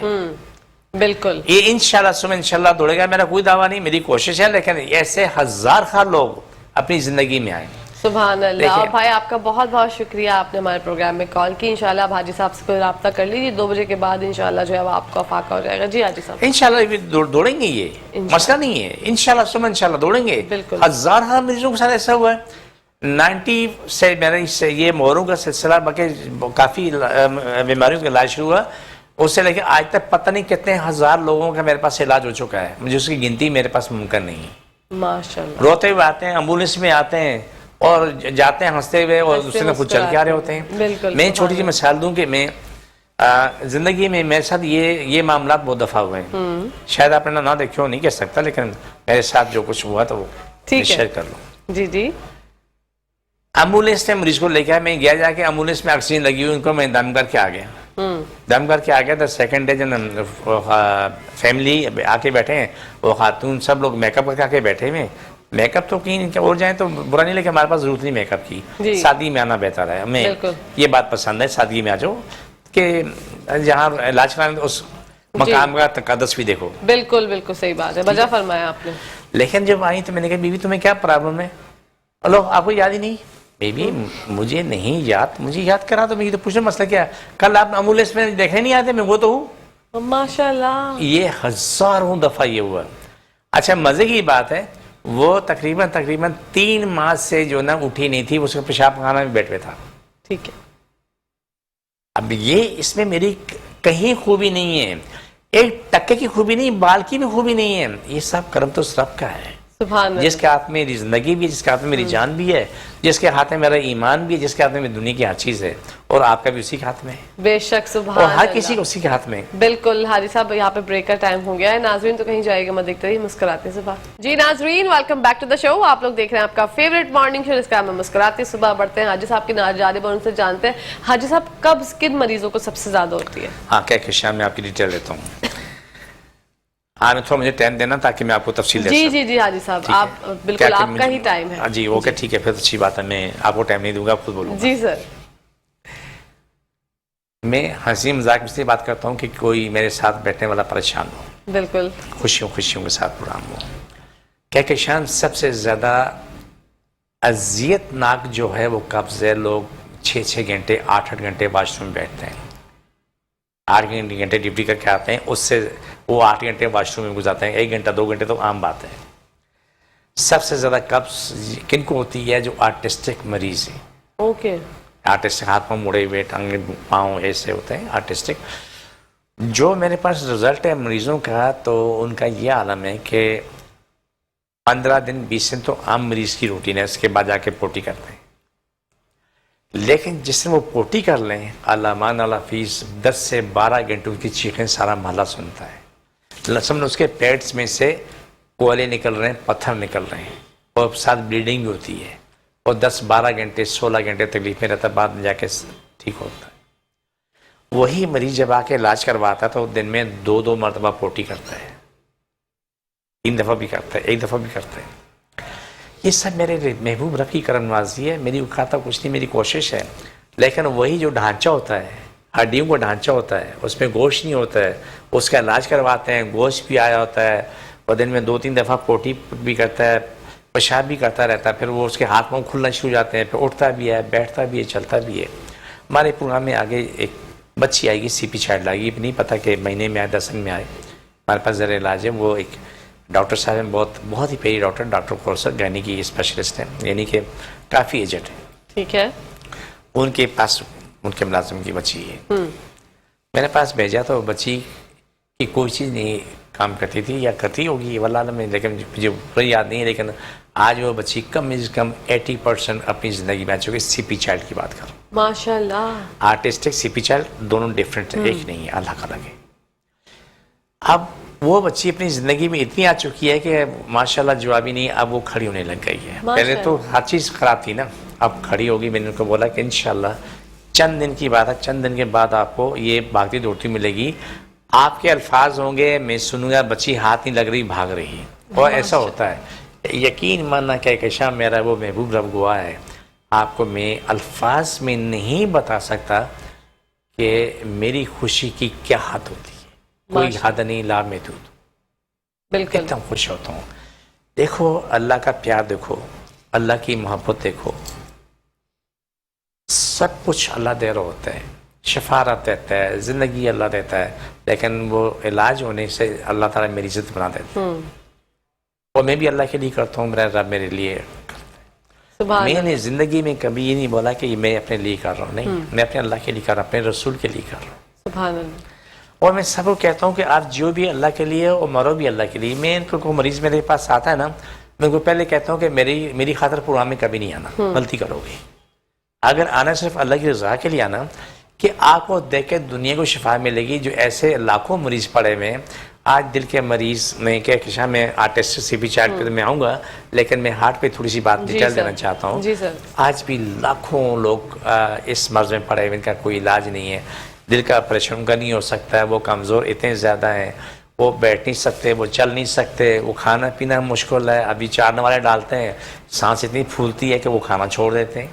بالکل, یہ انشاءاللہ دوڑے گا. میرا کوئی دعویٰ نہیں, میری کوشش ہے, لیکن ایسے ہزار خواہ لوگ اپنی زندگی میں آئیں. سبحان اللہ. اور بھائی آپ کا بہت بہت شکریہ, آپ نے ہمارے پروگرام میں کال کی. انشاءاللہ آپ حاجی صاحب سے کوئی رابطہ کر لیجیے, 2 بجے کے بعد انشاءاللہ جو ہے وہ آپ کو افاقہ ہو جائے گا. جی حاجی صاحب انشاءاللہ دوڑیں گے, یہ مسئلہ نہیں ہے. انشاءاللہ دوڑیں گے. بالکل. ہزار مریضوں کے ساتھ ایسا ہوا ہے. 90 سے میرا یہ مہروں کا سلسلہ باقی کافی بیماریوں کا علاج شروع ہوا, اس سے لے کے آج تک پتہ نہیں کتنے ہزار لوگوں کا میرے پاس علاج ہو چکا ہے. مجھے اس کی گنتی میرے پاس ممکن نہیں ہے. ماشاءاللہ. روتے ہوئے آتے ہیں, ایمبولینس میں آتے ہیں اور جاتے ہیں ہنستے ہوئے, اور دوسرے نے خود چل کے آ رہے ہوتے ہیں. بالکل. میں چھوٹی سی مثال دوں کہ میں زندگی میں میرے ساتھ یہ معاملات بہت دفعہ ہوئے ہیں. شاید آپ نے نہ دیکھے ہو, نہیں کہہ سکتا, لیکن میرے ساتھ جو کچھ ہوا تو وہ شیئر کر لوں. جی جی. ایمبولینس نے مریض کو لے کے میں گیا, جا کے ایمبولینس میں آکسیجن لگی ہوئی, ان کو میں دم کر کے آ گیا. دم کر کے آ گیا. تو سیکنڈ ڈے جب فیملی آ کے بیٹھے ہیں, وہ خاتون سب لوگ میک اپ کر کے آ کے بیٹھے ہوئے. میک اپ تو کہیں اور جائیں تو برا نہیں, لیکن ہمارے پاس ضرورت نہیں میک اپ کی. سادگی میں آنا بہتر ہے. ہمیں یہ بات پسند ہے, سادگی میں آ جاؤ, کہ جہاں علاج کرانے اس مقام کا تقدس بھی دیکھو. بالکل بالکل صحیح بات ہے, بجا فرمایا آپ نے. لیکن جب آئی تو میں نے کہا بیوی تمہیں کیا پرابلم ہے؟ لو آپ کو یاد ہی نہیں. بیبی مجھے نہیں یاد, مجھے یاد کرا تو مجھے تو پوچھو مسئلہ کیا ہے. کل آپ ایمبولینس میں دیکھنے نہیں آتے, میں وہ تو ہوں. ماشاءاللہ. یہ ہزاروں دفعہ یہ ہوا. اچھا مزے کی بات ہے, وہ تقریباً 3 ماہ سے جو نا اٹھی نہیں تھی, اس کا پیشاب خانہ میں بیٹھ ہوئے تھا. ٹھیک ہے. اب یہ اس میں میری کہیں خوبی نہیں ہے, ایک ٹکے کی خوبی نہیں, بال کی بھی خوبی نہیں ہے. یہ سب کرم تو رب کا ہے. جس کے ہاتھ میں میری زندگی بھی ہے, جس کے ہاتھ میں میری جان بھی ہے, جس کے ہاتھ میں میرا ایمان بھی ہے, جس کے ہاتھ میں دنیا کی ہر چیز ہے, اور آپ کا بھی اسی کے ہاتھ میں ہے. بے شک, سبحان اور ہر اللہ. کسی کو اسی کے ہاتھ میں. بالکل. حاجی صاحب یہاں پہ بریک کا ٹائم ہو گیا ہے. ناظرین تو کہیں جائے گا میں دیکھتے رہی مسکراتے صبح. جی ناظرین, ویلکم بیک ٹو دا شو. آپ لوگ دیکھ رہے ہیں آپ کا فیوریٹ مارننگ شو, اس کا میں مسکراتے صبح. بڑھتے ہیں حاجی صاحب کی جانب اور ان سے جانتے ہیں حاجی صاحب قبض کن مریضوں کو سب سے زیادہ ہوتی ہے؟ ہاں کیا شام میں آپ کی ڈیٹیل دیتا ہوں. ہاں تھوڑا مجھے ٹائم دینا تاکہ میں آپ کو تفصیل دے سکوں. جی جی جی حاجی صاحب, آپ بالکل آپ کا ہی ٹائم ہے. جی اوکے ٹھیک ہے, پھر اچھی بات ہے, میں آپ کو ٹائم نہیں دوں گا, خود بولوں گا. جی سر. میں ہنسی مذاق سے بات کرتا ہوں کہ کوئی میرے ساتھ بیٹھنے والا پریشان ہو, بالکل خوشیوں کے ساتھ پروگرام ہو. کہکشان سب سے زیادہ اذیت ناک جو ہے وہ قبض ہے. لوگ 6 گھنٹے 8 گھنٹے واش روم میں بیٹھتے ہیں, 8 گھنٹے ڈیوٹی کر کے آتے ہیں, اس سے وہ 8 گھنٹے واش روم میں گزارتے ہیں. 1 گھنٹہ 2 گھنٹے تو عام بات ہے. سب سے زیادہ قبض کن کو ہوتی ہے؟ جو آرٹسٹک مریض ہیں. اوکے. آرٹسٹک ہاتھ پاؤں مڑے ہوئے, ٹانگیں پاؤں ایسے ہوتے ہیں آرٹسٹک. جو میرے پاس رزلٹ ہے مریضوں کا, تو ان کا یہ عالم ہے کہ 15 دن 20 دن تو عام مریض کی روٹین ہے, اس کے بعد جا کے پوٹی کرتے ہیں. لیکن جس دن وہ پوٹی کر لیں, علمان الحفیظ 10 سے 12 گھنٹوں کی چیخیں سارا محلہ سنتا ہے. لسم اس کے پیٹس میں سے کوئلے نکل رہے ہیں, پتھر نکل رہے ہیں, اور ساتھ بلیڈنگ بھی ہوتی ہے, اور 10-12 گھنٹے 16 گھنٹے تکلیف میں رہتا, بعد میں جا کے ٹھیک ہوتا ہے. وہی مریض جب آ کے علاج کرواتا ہے تو دن میں 2 مرتبہ پوٹی کرتا ہے, 3 دفعہ بھی کرتا ہے, 1 دفعہ بھی کرتا ہے. یہ سب میرے محبوب رب کی کرم نوازی ہے. میری اوقات کچھ نہیں, میری کوشش ہے. لیکن وہی جو ڈھانچہ ہوتا ہے, ہڈیوں کا ڈھانچہ ہوتا ہے, اس میں گوشت نہیں ہوتا ہے, اس کا علاج کرواتے ہیں, گوشت بھی آیا ہوتا ہے, اور دن میں 2-3 دفعہ پوٹی بھی کرتا ہے, پیشاب بھی کرتا رہتا ہے, پھر وہ اس کے ہاتھ پاؤں کھلنا شروع ہو جاتے ہیں, پھر اٹھتا بھی ہے, بیٹھتا بھی ہے, چلتا بھی ہے. ہمارے پروگرام میں آگے ایک بچی آئے گی, سی پی چائلڈ آئے گی, نہیں پتہ کہ مہینے میں آئے 10 دن میں آئے. ہمارے پاس زر علاج ہے. وہ ایک ڈاکٹر صاحب ہیں, بہت ہی پیاری ڈاکٹر کورسر گینی کی اسپیشلسٹ ہیں, یعنی کہ کافی ایجڈ ہے. ٹھیک ہے. ان کے پاس ان کے ملازم کی بچی ہے. میرے پاس بھیجا تو بچی کی کوئی چیز نہیں کام کرتی تھی, یا کرتی ہوگی واللہ عالم میں, لیکن مجھے پوری یاد نہیں ہے. لیکن آج وہ بچی کم از کم 80% اپنی زندگی میں آ چکی. سی پی چائلڈ کی بات کروں, ماشاء اللہ. آرٹسٹک سی پی چائلڈ دونوں ڈفرینٹ ہیں, ایک نہیں ہے, اللہ کا لگے. اب وہ بچی اپنی زندگی میں اتنی آ چکی ہے کہ ماشاءاللہ جوابی نہیں, اب وہ کھڑی ہونے لگ گئی ہے. پہلے تو ہر چیز خراب تھی نا, اب کھڑی ہوگی. میں نے ان کو بولا کہ انشاءاللہ چند دن کی بات ہے, چند دن کے بعد آپ کو یہ بھاگتی دوڑتی ملے گی. آپ کے الفاظ ہوں گے, میں سنوں گا بچی ہاتھ نہیں لگ رہی, بھاگ رہی. اور ایسا ہوتا ہے. یقین ماننا کہ شاہ میرا وہ محبوب رب گواہ ہے, آپ کو میں الفاظ میں نہیں بتا سکتا کہ میری خوشی کی کیا حد ہوتی ہے. کوئی حد نہیں, لا محدود. بالکل اتنا خوش ہوتا ہوں. دیکھو اللہ کا پیار, دیکھو اللہ کی محبت, دیکھو سب کچھ اللہ دے رہا ہوتا ہے. شفارت دیتا ہے, زندگی اللہ دیتا ہے, لیکن وہ علاج ہونے سے اللہ تعالیٰ میری عزت بنا دیتا ہے. اور میں بھی اللہ کے لیے کرتا ہوں, میرا رب میرے لیے. میں نے زندگی میں کبھی یہ نہیں بولا کہ میں اپنے لیے کر رہا ہوں, نہیں, میں اپنے اللہ کے لیے کر رہا ہوں, اپنے رسول کے لیے کر رہا ہوں. سبحان اللہ. اور میں سب کو کہتا ہوں کہ آپ جو بھی اللہ کے لیے اور مرو بھی اللہ کے لیے. میں ان کو مریض میرے پاس آتا ہے نا, میں ان کو پہلے کہتا ہوں کہ میری خاطر پروگرام میں کبھی نہیں آنا, غلطی کرو گے. اگر آنا صرف اللہ کی رضا کے لیے آنا, کہ آپ کو دیکھ کے دنیا کو شفا ملے گی. جو ایسے لاکھوں مریض پڑے ہوئے ہیں, آج دل کے مریض میں کہ شاہ میں آرٹسٹ سی پی چائلڈ پہ میں آؤں گا, لیکن میں ہارٹ پہ تھوڑی سی بات ڈیٹیل دینا چاہتا ہوں. جی سر. آج بھی لاکھوں لوگ اس مرض میں پڑے ہوئے, ان کا کوئی علاج نہیں ہے. دل کا آپریشن ان کا نہیں ہو سکتا ہے, وہ کمزور اتنے زیادہ ہیں, وہ بیٹھ نہیں سکتے, وہ چل نہیں سکتے, وہ کھانا پینا مشکل ہے. ابھی چارنے والے ڈالتے ہیں, سانس اتنی پھولتی ہے کہ وہ کھانا چھوڑ دیتے ہیں.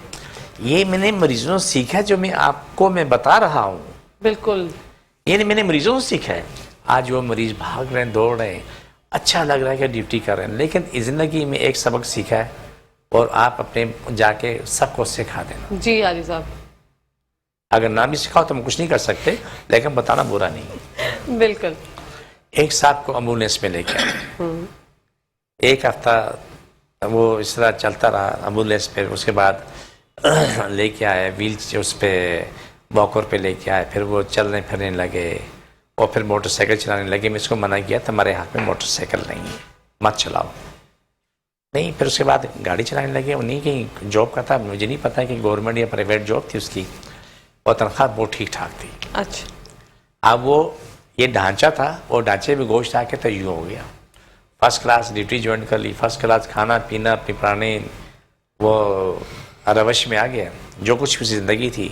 یہ میں نے مریضوں سے سیکھا, جو میں آپ کو میں بتا رہا ہوں. بالکل یہ میں نے مریضوں سے سیکھا ہے. آج وہ مریض بھاگ رہے ہیں, دوڑ رہے ہیں, اچھا لگ رہا ہے کہ ڈیوٹی کر رہے ہیں. لیکن زندگی میں ایک سبق سیکھا ہے, اور آپ اپنے جا کے سب کو سکھا دینا. جی حاجی صاحب. اگر نہ بھی سکھاؤ تو ہم کچھ نہیں کر سکتے, لیکن بتانا برا نہیں. بالکل. ایک صاحب کو ایمبولینس میں لے کے آئے, ایک ہفتہ وہ اس طرح چلتا رہا ایمبولینس پہ. اس کے بعد لے کے آئے ویل, اس پہ واکر پہ لے کے آئے. پھر وہ چلنے پھرنے لگے, اور پھر موٹر سائیکل چلانے لگے. میں اس کو منع کیا, تمہارے ہاتھ میں موٹر سائیکل نہیں ہے, مت چلاؤ. نہیں, پھر اس کے بعد گاڑی چلانے لگے. انہیں کہیں جاب کا تھا, مجھے نہیں پتا کہ گورنمنٹ یا پرائیویٹ جاب تھی اس کی, اور تنخواہ بہت ٹھیک ٹھاک تھی. اچھا. اب وہ یہ ڈھانچہ تھا, اور ڈھانچے میں گوشت آ کے تو یوں ہو گیا. فرسٹ کلاس ڈیوٹی جوائن کر لی, فرسٹ کلاس کھانا پینا, اپنی پرانے وہ روش میں آ گیا. جو کچھ بھی زندگی تھی,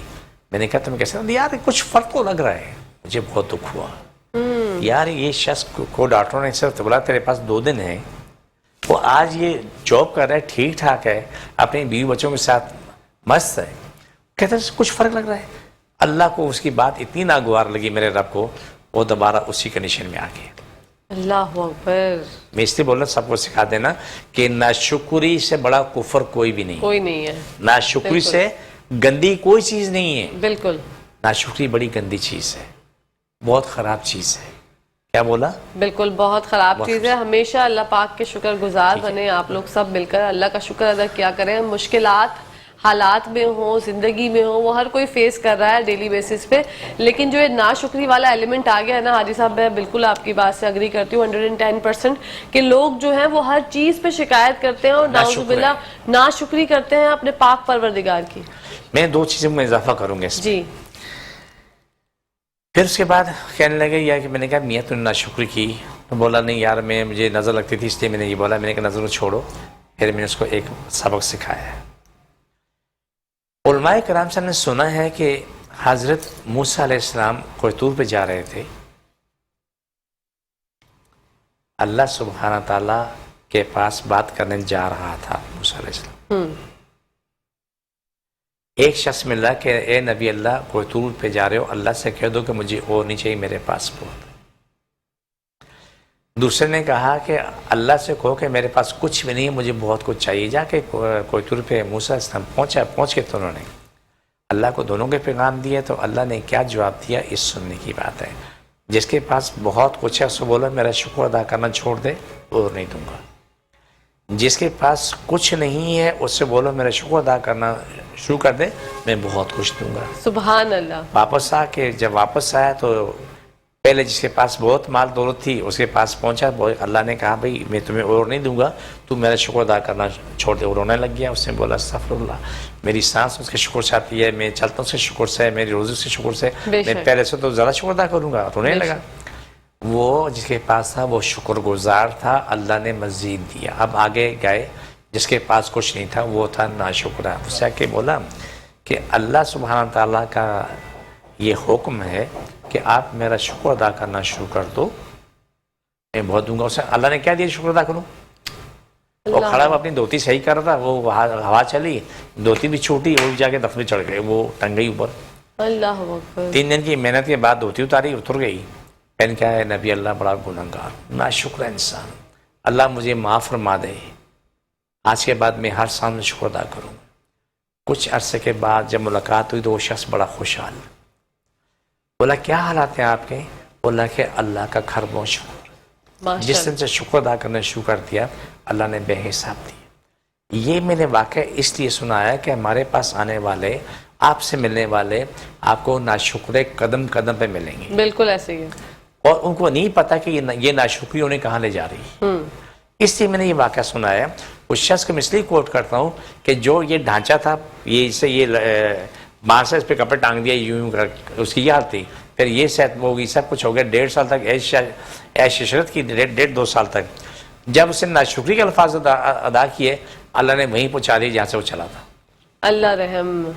میں نے کہا تمہیں کیسے, یار کچھ فرق تو لگ رہا ہے. مجھے بہت دکھ ہوا یار. یہ شخص کو ڈاکٹروں نے صرف بولا تیرے پاس 2 دن ہیں, وہ آج یہ جاب کر رہا ہے, ٹھیک ٹھاک ہے, اپنے بیوی بچوں کے ساتھ مست ہے. کہتے ہیں کچھ فرق لگ رہا ہے. اللہ کو اس کی بات اتنی ناگوار لگی میرے رب کو, وہ دوبارہ اسی کنڈیشن میں آ گئے. اللہ اکبر. میں اس لیے بول رہا ہوں سب کو سکھا دینا کہ ناشکری سے بڑا کفر کوئی بھی نہیں, کوئی نہیں ہے. ناشکری سے گندی کوئی چیز نہیں ہے. بالکل. ناشکری بڑی گندی چیز ہے, بہت خراب چیز ہے. کیا بولا؟ بالکل بہت خراب چیز ہے. ہمیشہ اللہ پاک کے شکر گزار بنے. آپ لوگ سب مل کر اللہ کا شکر ادا کیا کریں. مشکلات حالات میں ہوں, زندگی میں ہوں, وہ ہر کوئی فیس کر رہا ہے ڈیلی بیسس پہ. لیکن جو یہ ناشکری والا ایلیمنٹ آ گیا ہے نا حاجی صاحب, میں بالکل آپ کی بات سے اگری کرتی ہوں 110%, کہ لوگ جو ہیں وہ ہر چیز پہ شکایت کرتے ہیں اور نعوذ باللہ ناشکری کرتے ہیں اپنے پاک پروردگار کی. میں 2 چیزوں میں اضافہ کروں گا اس جی. پھر اس کے بعد کہنے لگے یا کہ میں نے کہا میاں تو نے ناشکری کی. تو بولا نہیں یار, مجھے نظر لگتی تھی اس لیے میں نے یہ بولا. میں نے کہا نظر کو چھوڑو. پھر میں نے اس کو ایک سبق سکھایا ہے. علماء کرام سے نے سنا ہے کہ حضرت موسیٰ علیہ السلام کوہ طور پہ جا رہے تھے. اللہ سبحانہ تعالیٰ کے پاس بات کرنے جا رہا تھا موسیٰ علیہ السلام. ایک شخص ملا کہ اے نبی اللہ کوئی طور پہ جا رہے ہو, اللہ سے کہہ دو کہ مجھے اور نہیں چاہیے, میرے پاس بہت. دوسرے نے کہا کہ اللہ سے کہو کہ میرے پاس کچھ بھی نہیں ہے, مجھے بہت کچھ چاہیے. جا کے کوئی طور پہ موسیٰ علیہ السلام پہنچ کے تو انہوں نے اللہ کو دونوں کے پیغام دیے. تو اللہ نے کیا جواب دیا, اس سننے کی بات ہے. جس کے پاس بہت کچھ ہے اس سے بولو میرا شکر ادا کرنا چھوڑ دے, اور نہیں دوں گا. جس کے پاس کچھ نہیں ہے اس سے بولو میرا شکر ادا کرنا شروع کر دے, میں بہت کچھ دوں گا. سبحان اللہ. واپس آ کے جب واپس آیا تو پہلے جس کے پاس بہت مال دولت تھی اس کے پاس پہنچا, اللہ نے کہا بھئی میں تمہیں اور نہیں دوں گا, تو میرا شکر ادا کرنا چھوڑ دے. رونے لگ گیا. اس نے بولا استغفر اللہ, میری سانس اس کے شکر سے آتی ہے, میں چلتا ہوں اس کے شکر سے, میری روزی اس کے شکر سے, میں پہلے سے تو زیادہ شکر ادا کروں گا. رونے لگا. وہ جس کے پاس تھا وہ شکر گزار تھا, اللہ نے مزید دیا. اب آگے گئے, جس کے پاس کچھ نہیں تھا وہ تھا ناشکرہ. اس سے آ کے بولا کہ اللہ سبحانہ تعالیٰ کا یہ حکم ہے کہ آپ میرا شکر ادا کرنا شروع کر دو, میں بہت دوں گا. اسے اللہ نے کیا دیا شکر ادا کروں. وہ کھڑا اپنی دھوتی صحیح کر رہا تھا, وہ ہوا چلی, دھوتی بھی چھوٹی, وہ جا کے دفنے چڑھ گئے, وہ ٹنگ گئی اوپر. اللہ اکبر. 3 دن کی محنت کے بعد دھوتی اتاری, اتر گئی. پہن کیا ہے نبی اللہ بڑا گنہگار ناشکر انسان, اللہ مجھے معاف فرما دے, آج کے بعد میں ہر سامنے شکر ادا کروں. کچھ عرصے کے بعد جب ملاقات ہوئی تو وہ شخص بڑا خوشحال. بولا کیا حالات ہیں آپ کے؟ بولا کہ اللہ کا گھر بہت شکر. جس دن سے شکر ادا کرنا شروع کر دیا اللہ نے بے حساب دیا. یہ میں نے واقعہ اس لیے سنایا کہ ہمارے پاس آنے والے, آپ سے ملنے والے آپ کو ناشکرے قدم قدم پہ ملیں گے. بالکل ایسے ہی ہے. اور ان کو نہیں پتا کہ یہ ناشکری انہیں کہاں لے جا رہی. اس لیے میں نے یہ واقعہ سنایا. اس شخص کو میں اس لیے کوٹ کرتا ہوں کہ جو یہ ڈھانچہ تھا, یہ اس سے یہ باہر سے اس پہ کپڑے ٹانگ دیا یوں کر, اس کی یاد تھی. پھر یہ صحت ہوگی, سب کچھ ہو گیا. 1.5 سال تک عیش عشرت کی, 1.5-2 سال تک. جب اس نے ناشکری کے الفاظ ادا کیے, اللہ نے وہیں پہنچا دیا جہاں سے وہ چلا تھا. اللہ رحم.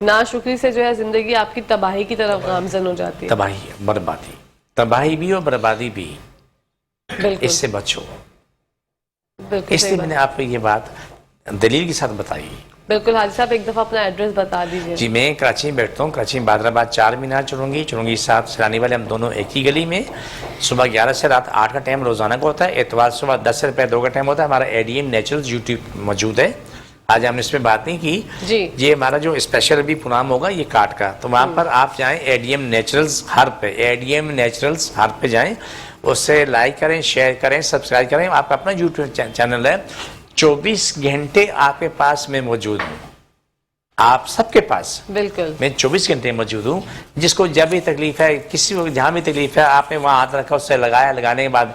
ناشکری سے جو ہے زندگی آپ کی تباہی کی طرف گامزن ہو جاتی ہے. تباہی, بربادی, تباہی بھی اور بربادی بھی. اس سے بچو. اس لیے میں نے آپ کو یہ بات دلیل کے ساتھ بتائی. بالکل. حاجی صاحب ایک دفعہ اپنا ایڈریس بتا دیجیے. جی میں کراچی میں بیٹھتا ہوں, کراچی میں بادر آباد 4 مینار چڑھوں گی صاحب سیلانی والے, ہم دونوں ایک ہی گلی میں. صبح 11 سے رات 8 کا ٹائم روزانہ کا ہوتا ہے. اتوار صبح 10 سے دوپہر 2 کا ٹائم ہوتا ہے. ہمارا ADM نیچرلز یوٹیوب موجود ہے. آج ہم نے اس میں بات نہیں کی. جی یہ ہمارا جو اسپیشل ابھی پروگرام ہوگا یہ کاٹ کا, تو وہاں پر آپ جائیں ADM نیچرلز ہر پہ, ADM نیچرلز ہر پہ جائیں, اس سے لائک کریں, شیئر کریں, سبسکرائب کریں. آپ کا اپنا یوٹیوب چینل ہے, 24 گھنٹے آپ کے پاس میں موجود ہوں, آپ سب کے پاس. بالکل میں 24 گھنٹے موجود ہوں. جس کو جب بھی تکلیف ہے, کسی کو جہاں بھی تکلیف ہے, آپ نے وہاں ہاتھ رکھا, اس سے لگایا, لگانے کے بعد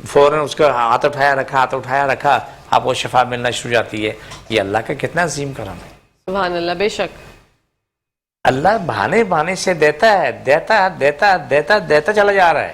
فوراً اس کو ہاتھ اٹھایا رکھا, آپ کو شفا ملنا شروع جاتی ہے. یہ اللہ کا کتنا عظیم کرم ہے. سبحان اللہ. بے شک اللہ بہانے سے دیتا چلا جا رہا ہے.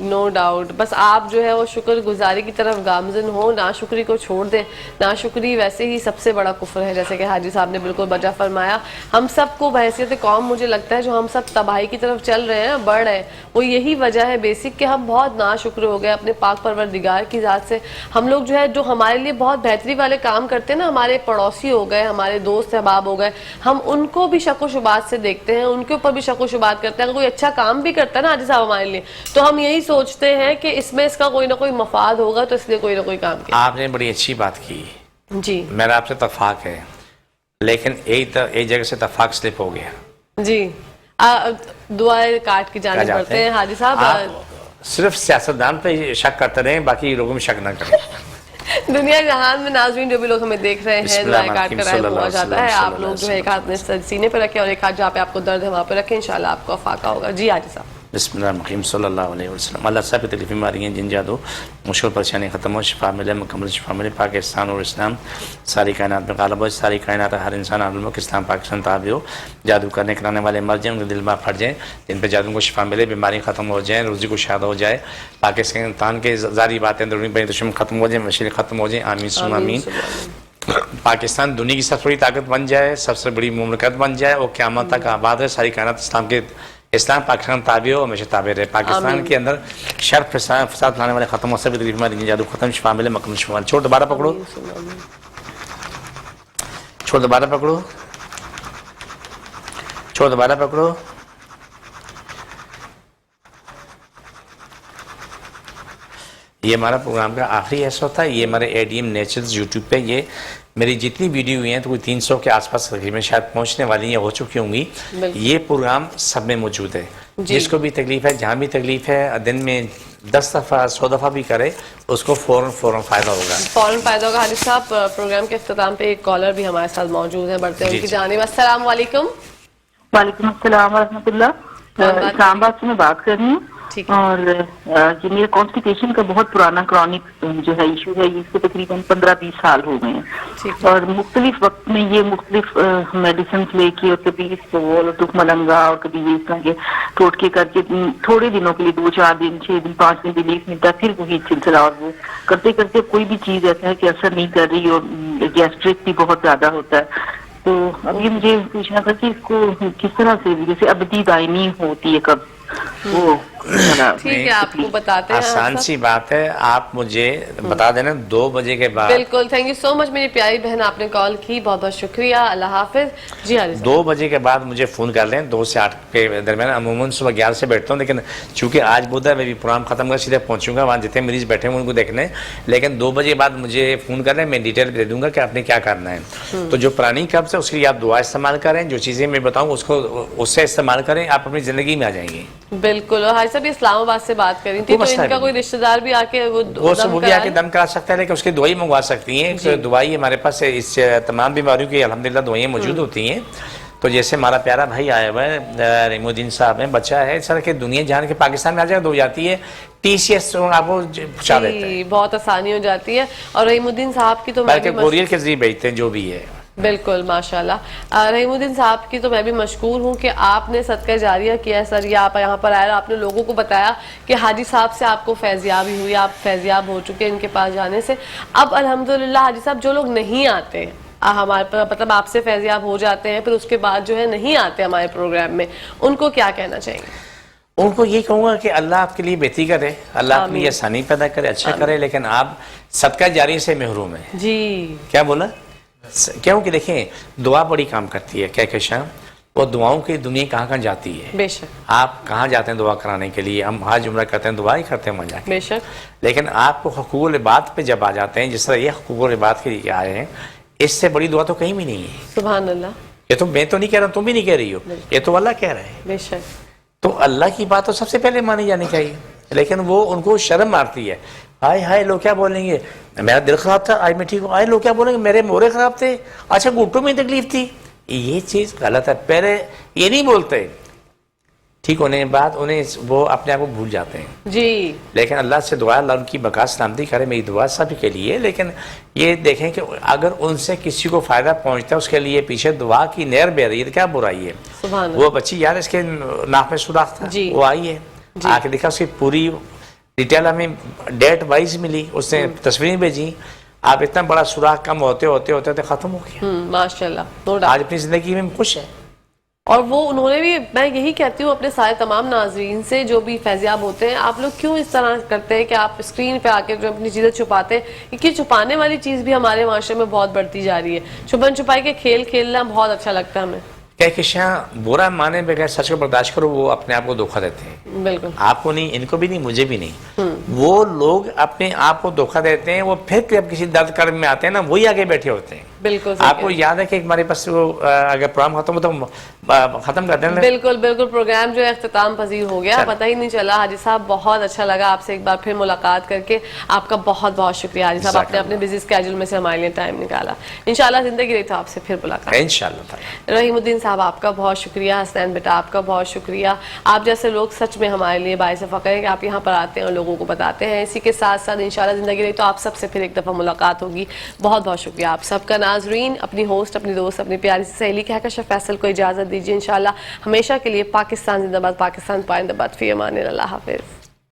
No doubt. بس آپ جو ہے وہ شکر گزاری کی طرف گامزن ہو, ناشکری کو چھوڑ دیں. ناشکری ویسے ہی سب سے بڑا کفر ہے, جیسے کہ حاجی صاحب نے بالکل بجا فرمایا. ہم سب کو بحیثیت قوم مجھے لگتا ہے جو ہم سب تباہی کی طرف چل رہے ہیں, بڑھ رہے ہیں, وہ یہی وجہ ہے بیسک کہ ہم بہت ناشکر ہو گئے اپنے پاک پروردگار کی ذات سے. ہم لوگ جو ہے جو ہمارے لیے بہت بہتری والے کام کرتے ہیں نا, ہمارے پڑوسی ہو گئے, ہمارے دوست احباب ہو گئے, ہم ان کو بھی شک و شبہات سے دیکھتے ہیں, ان کے اوپر بھی شک و شبہات کرتے ہیں. اگر کوئی اچھا کام بھی کرتا ہے نا حاجی صاحب ہمارے لیے, تو ہم یہی سوچتے ہیں کہ اس میں اس کا کوئی نہ کوئی مفاد ہوگا, تو اس لیے کوئی نہ کوئی کام کیا. آپ نے بڑی اچھی بات کی. جی میرا آپ سے اتفاق ہے, لیکن ایک جگہ سے اتفاق سلپ ہو گیا. جی دعائیں کاٹ کی جانے پڑتے ہیں حاجی صاحب. صرف سیاستدان پہ شک کرتے رہیں, باقی لوگوں میں شک نہ کریں. دنیا جہان میں ناظرین جو بھی لوگ ہمیں دیکھ رہے ہیں, دعائیں کاٹ کر آئے ہوا جاتا ہے. آپ لوگ جو ہے ایک ہاتھ سینے پہ رکھیں اور ایک ہاتھ جہاں پہ آپ کو درد ہے وہاں پہ رکھیں, انشاءاللہ آپ کو افاقہ ہوگا. جی حاجی صاحب. بسم اللہ الرحمن الرحیم صلی اللہ علیہ وسلم. اللہ صاحب کی تکلیفیں ماری ہیں, جن جادو مشکل پریشانی ختم ہو, شفا ملے, مکمل شفا ملے. پاکستان اور اسلام ساری کائنات میں غالب ہو, ساری کائنات ہر انسان عالم کے اسلام پاکستان تابع ہو. جادو کرنے کرانے والے مر جائیں, ان کے دل میں پھٹ جائیں, جن پہ جادو کو شفا ملے, بیماری ختم ہو جائیں, روزی کو شاد ہو جائے, پاکستان کے ظاہری باتیں درونی بڑی دشمن ختم ہو جائیں, مشکل ختم ہو جائیں. آمین ثم آمین. پاکستان دنیا کی سب سے بڑی طاقت بن جائے, سب سے بڑی مملکت بن جائے, اور قیامت تک آباد ہے. ساری کائنات اسلام کے اسلام پاکستان تابع ہو، ہمیشہ تابع رہے. پاکستان کے اندر شر فساد لانے والے ختم ہو، سبھی تکلیف بیماری جادو ختم، شفا ملے، مکمل شفا. چھوڑ دوبارہ پکڑو، چھوڑ دوبارہ پکڑو، چھوڑ دوبارہ پکڑو. یہ ہمارا پروگرام کا آخری حصہ تھا. یہ ہمارے ADM نیچرز یوٹیوب پہ یہ میری جتنی ویڈیو ہوئی ہیں تو کوئی 300 کے آس پاس تقریباً شاید پہنچنے والی ہیں، ہو چکی ہوں گی. یہ پروگرام سب میں موجود ہے. جس کو بھی تکلیف ہے، جہاں بھی تکلیف ہے، دن میں 10 دفعہ 100 دفعہ بھی کرے، اس کو فوراً فائدہ ہوگا. فوراً فائدہ ہوگا. حاجی صاحب پروگرام کے اختتام پہ ایک کالر بھی ہمارے ساتھ موجود ہیں، بڑھتے ہیں ان کی جانب. السلام علیکم. وعلیکم السلام ورحمۃ اللہ. اسلام آباد سے میں بات کر رہی ہوں اور یہ میرے کانسٹیپیشن کا بہت پرانا کرونک جو ہے ایشو ہے. اس کو تقریباً 15-20 سال ہو گئے ہیں اور مختلف وقت میں یہ مختلف میڈیسنس لے کے، اور کبھی اس کو ٹک ملنگا اور کبھی یہ اس طرح کے ٹوٹکے کر کے تھوڑے دنوں کے لیے 2-4 دن 6 دن 5 دن ریلیف ملتا ہے، پھر وہی سلسلہ. اور وہ کرتے کرتے کوئی بھی چیز ایسا ہے کہ اثر نہیں کر رہی اور گیسٹرک بھی بہت زیادہ ہوتا ہے. تو اب یہ مجھے پوچھنا تھا کہ اس کو کس طرح سے، جیسے ابدی دائمی ہوتی ہے کب وہ ٹھیک ہے آپ کو بتاتے ہیں. آسان سی بات ہے، آپ مجھے بتا دینا 2 بجے کے بعد. بالکل. تھینک یو سو مچ میری پیاری بہن، آپ نے کال کی، بہت بہت شکریہ. اللہ حافظ. جی حاجی 2 بجے کے بعد مجھے فون کر لیں. 2 سے 8 کے درمیان. عموماً صبح 11 سے بیٹھتا ہوں، لیکن چونکہ آج بدھ ہے میں بھی پروگرام ختم کر سیدھے پہنچوں گا وہاں جتنے مریض بیٹھے ہیں ان کو دیکھنے. لیکن 2 بجے بعد مجھے فون کر لیں، میں ڈیٹیل دے دوں گا کہ آپ نے کیا کرنا ہے. تو جو پرانی قبض ہے اس کے لیے آپ دعا استعمال کریں. جو چیزیں میں بتاؤں اس کو اس سے استعمال کریں، آپ اپنی زندگی میں آ جائیں گے. بالکل. اور حاجی صاحب اسلام آباد سے بات کری تھی، تو ان کا کوئی رشتہ دار بھی آ کے وہ بھی آ کے دم کرا سکتا ہے، لیکن اس کی دوائی منگوا سکتی ہیں. دوائی ہمارے پاس اس تمام بیماریوں کی الحمدللہ دوائیں موجود ہوتی ہیں. تو جیسے ہمارا پیارا بھائی آیا ہوا ہے رحیم الدین صاحب ہیں، بچہ ہے اس طرح کہ دنیا جان کے پاکستان میں آ جائے دو جاتی ہے، TCS آپ کو پہنچا دیتے ہیں، بہت آسانی ہو جاتی ہے. اور رحیم الدین صاحب کی تو کوریئر کے ذریعے بھیجتے ہیں جو بھی ہے. بالکل ماشاءاللہ. رحیم الدین صاحب کی تو میں بھی مشکور ہوں کہ آپ نے صدقہ جاریہ کیا ہے سر. یہ آپ یہاں پر آئے اور آپ نے لوگوں کو بتایا کہ حاجی صاحب سے آپ کو فیضیابی ہوئی، آپ فیضیاب ہو چکے ان کے پاس جانے سے. اب الحمدللہ حاجی صاحب جو لوگ نہیں آتے ہمارے مطلب آپ سے فیضیاب ہو جاتے ہیں، پھر اس کے بعد جو ہے نہیں آتے ہمارے پروگرام میں، ان کو کیا کہنا چاہیں گے؟ ان کو یہ کہوں گا کہ اللہ آپ کے لیے بہتری کرے، اللہ آپ کے لیے آسانی پیدا کرے، اچھا کرے، لیکن آپ صدقہ جاریہ سے محروم ہیں. جی کیا بولا؟ کیونکہ دیکھیں دعا بڑی کام کرتی ہے. کہکشاں وہ دعاؤں کی دنیا کہاں کہاں جاتی ہے. بے شک. آپ کہاں جاتے ہیں دعا کرانے کے لیے؟ ہم حج عمرہ کرتے ہیں، دعا ہی کرتے ہیں وہاں جا کے. بے شک. لیکن آپ کو حقوق العباد پہ جب آ جاتے ہیں، جس طرح یہ حقوق العباد کے لیے آئے ہیں، اس سے بڑی دعا تو کہیں بھی نہیں ہے. سبحان اللہ. یہ تو میں تو نہیں کہہ رہا، تم بھی نہیں کہہ رہی ہو، یہ تو اللہ کہہ رہے ہیں. بے شک. تو اللہ کی بات تو سب سے پہلے مانی جانی چاہیے. لیکن وہ ان کو شرم مارتی ہے. ہائے ہائے لوگ کیا بولیں گے، میرا دل خراب تھا آج میں ٹھیک ہوں. آئے لوگ کیا بولیں گے، میرے مورے خراب تھے، اچھا گھٹوں میں تکلیف تھی. یہ چیز غلط ہے. پہلے یہ نہیں بولتے، ٹھیک ہونے کے بعد انہیں وہ اپنے آپ کو بھول جاتے ہیں. جی. لیکن اللہ سے دعا اللہ ان کی بقا سلامتی کرے، میری دعا سب کے لیے. لیکن یہ دیکھیں کہ اگر ان سے کسی کو فائدہ پہنچتا ہے اس کے لیے پیچھے دعا کی نہر بہ رہی ہے، کیا برائی ہے. سبحان وہ بچی یار اس کے ناک میں سوراخ تھا، وہ آئی ہے، آ کے دیکھا اس کی پوری ڈیٹیل ہمیں ڈیٹ وائز ملی، اس نے تصویریں بھیجی. آپ اتنا بڑا سوراخ کم ہوتے ہوتے ہوتے ہوتے ختم ہو گیا. ماشاءاللہ. آج اپنی زندگی میں خوش ہے. اور وہ انہوں نے بھی، میں یہی کہتی ہوں اپنے سارے تمام ناظرین سے جو بھی فیضیاب ہوتے ہیں، آپ لوگ کیوں اس طرح کرتے ہیں کہ آپ اسکرین پہ آ کے جو اپنی چیزیں چھپاتے ہیں، کیونکہ چھپانے والی چیز بھی ہمارے معاشرے میں بہت بڑھتی جا رہی ہے. چھپن چھپائی کے کھیل کھیلنا بہت اچھا لگتا ہے ہمیں. کہکشاں برا مانے بغیر سچ کو برداشت کرو، وہ اپنے آپ کو دھوکہ دیتے ہیں. بالکل. آپ کو نہیں، ان کو بھی نہیں، مجھے بھی نہیں. وہ لوگ اپنے آپ کو دھوکہ دیتے ہیں، وہ پھر جب کسی درد کرم میں آتے ہیں نا، وہی آگے بیٹھے ہوتے ہیں. بالکل. آپ کو یاد ہے کہ ہمارے پاس اگر پروگرام ختم ہو تو ختم کر دیں. بالکل بالکل. پروگرام جو ہے اختتام پذیر ہو گیا، پتہ ہی نہیں چلا. حاجی صاحب بہت اچھا لگا آپ سے ایک بار پھر ملاقات کر کے. آپ کا بہت بہت شکریہ حاجی صاحب، آپ نے اپنے بزی اسکیجول میں سے ہمارے لیے ٹائم نکالا. انشاءاللہ زندگی رہی تو آپ سے پھر ملاقات انشاءاللہ. رحیم الدین صاحب آپ کا بہت شکریہ. حسین بیٹا آپ کا بہت شکریہ. آپ جیسے لوگ سچ میں ہمارے لیے باعث فخر ہیں کہ آپ یہاں پر آتے ہیں اور لوگوں کو بتاتے ہیں. اسی کے ساتھ ساتھ انشاءاللہ زندگی رہی تو آپ سب سے پھر ایک دفعہ ملاقات ہوگی. بہت بہت شکریہ آپ سب کا. ناظرین، اپنی ہوسٹ، اپنی دوست، اپنی پیاری سی سہیلی کہکشاں فیصل کو اجازت دیجیے. انشاءاللہ ہمیشہ کے لیے پاکستان زندہ باد، پاکستان پائندہ باد. فی امان اللہ. حافظ.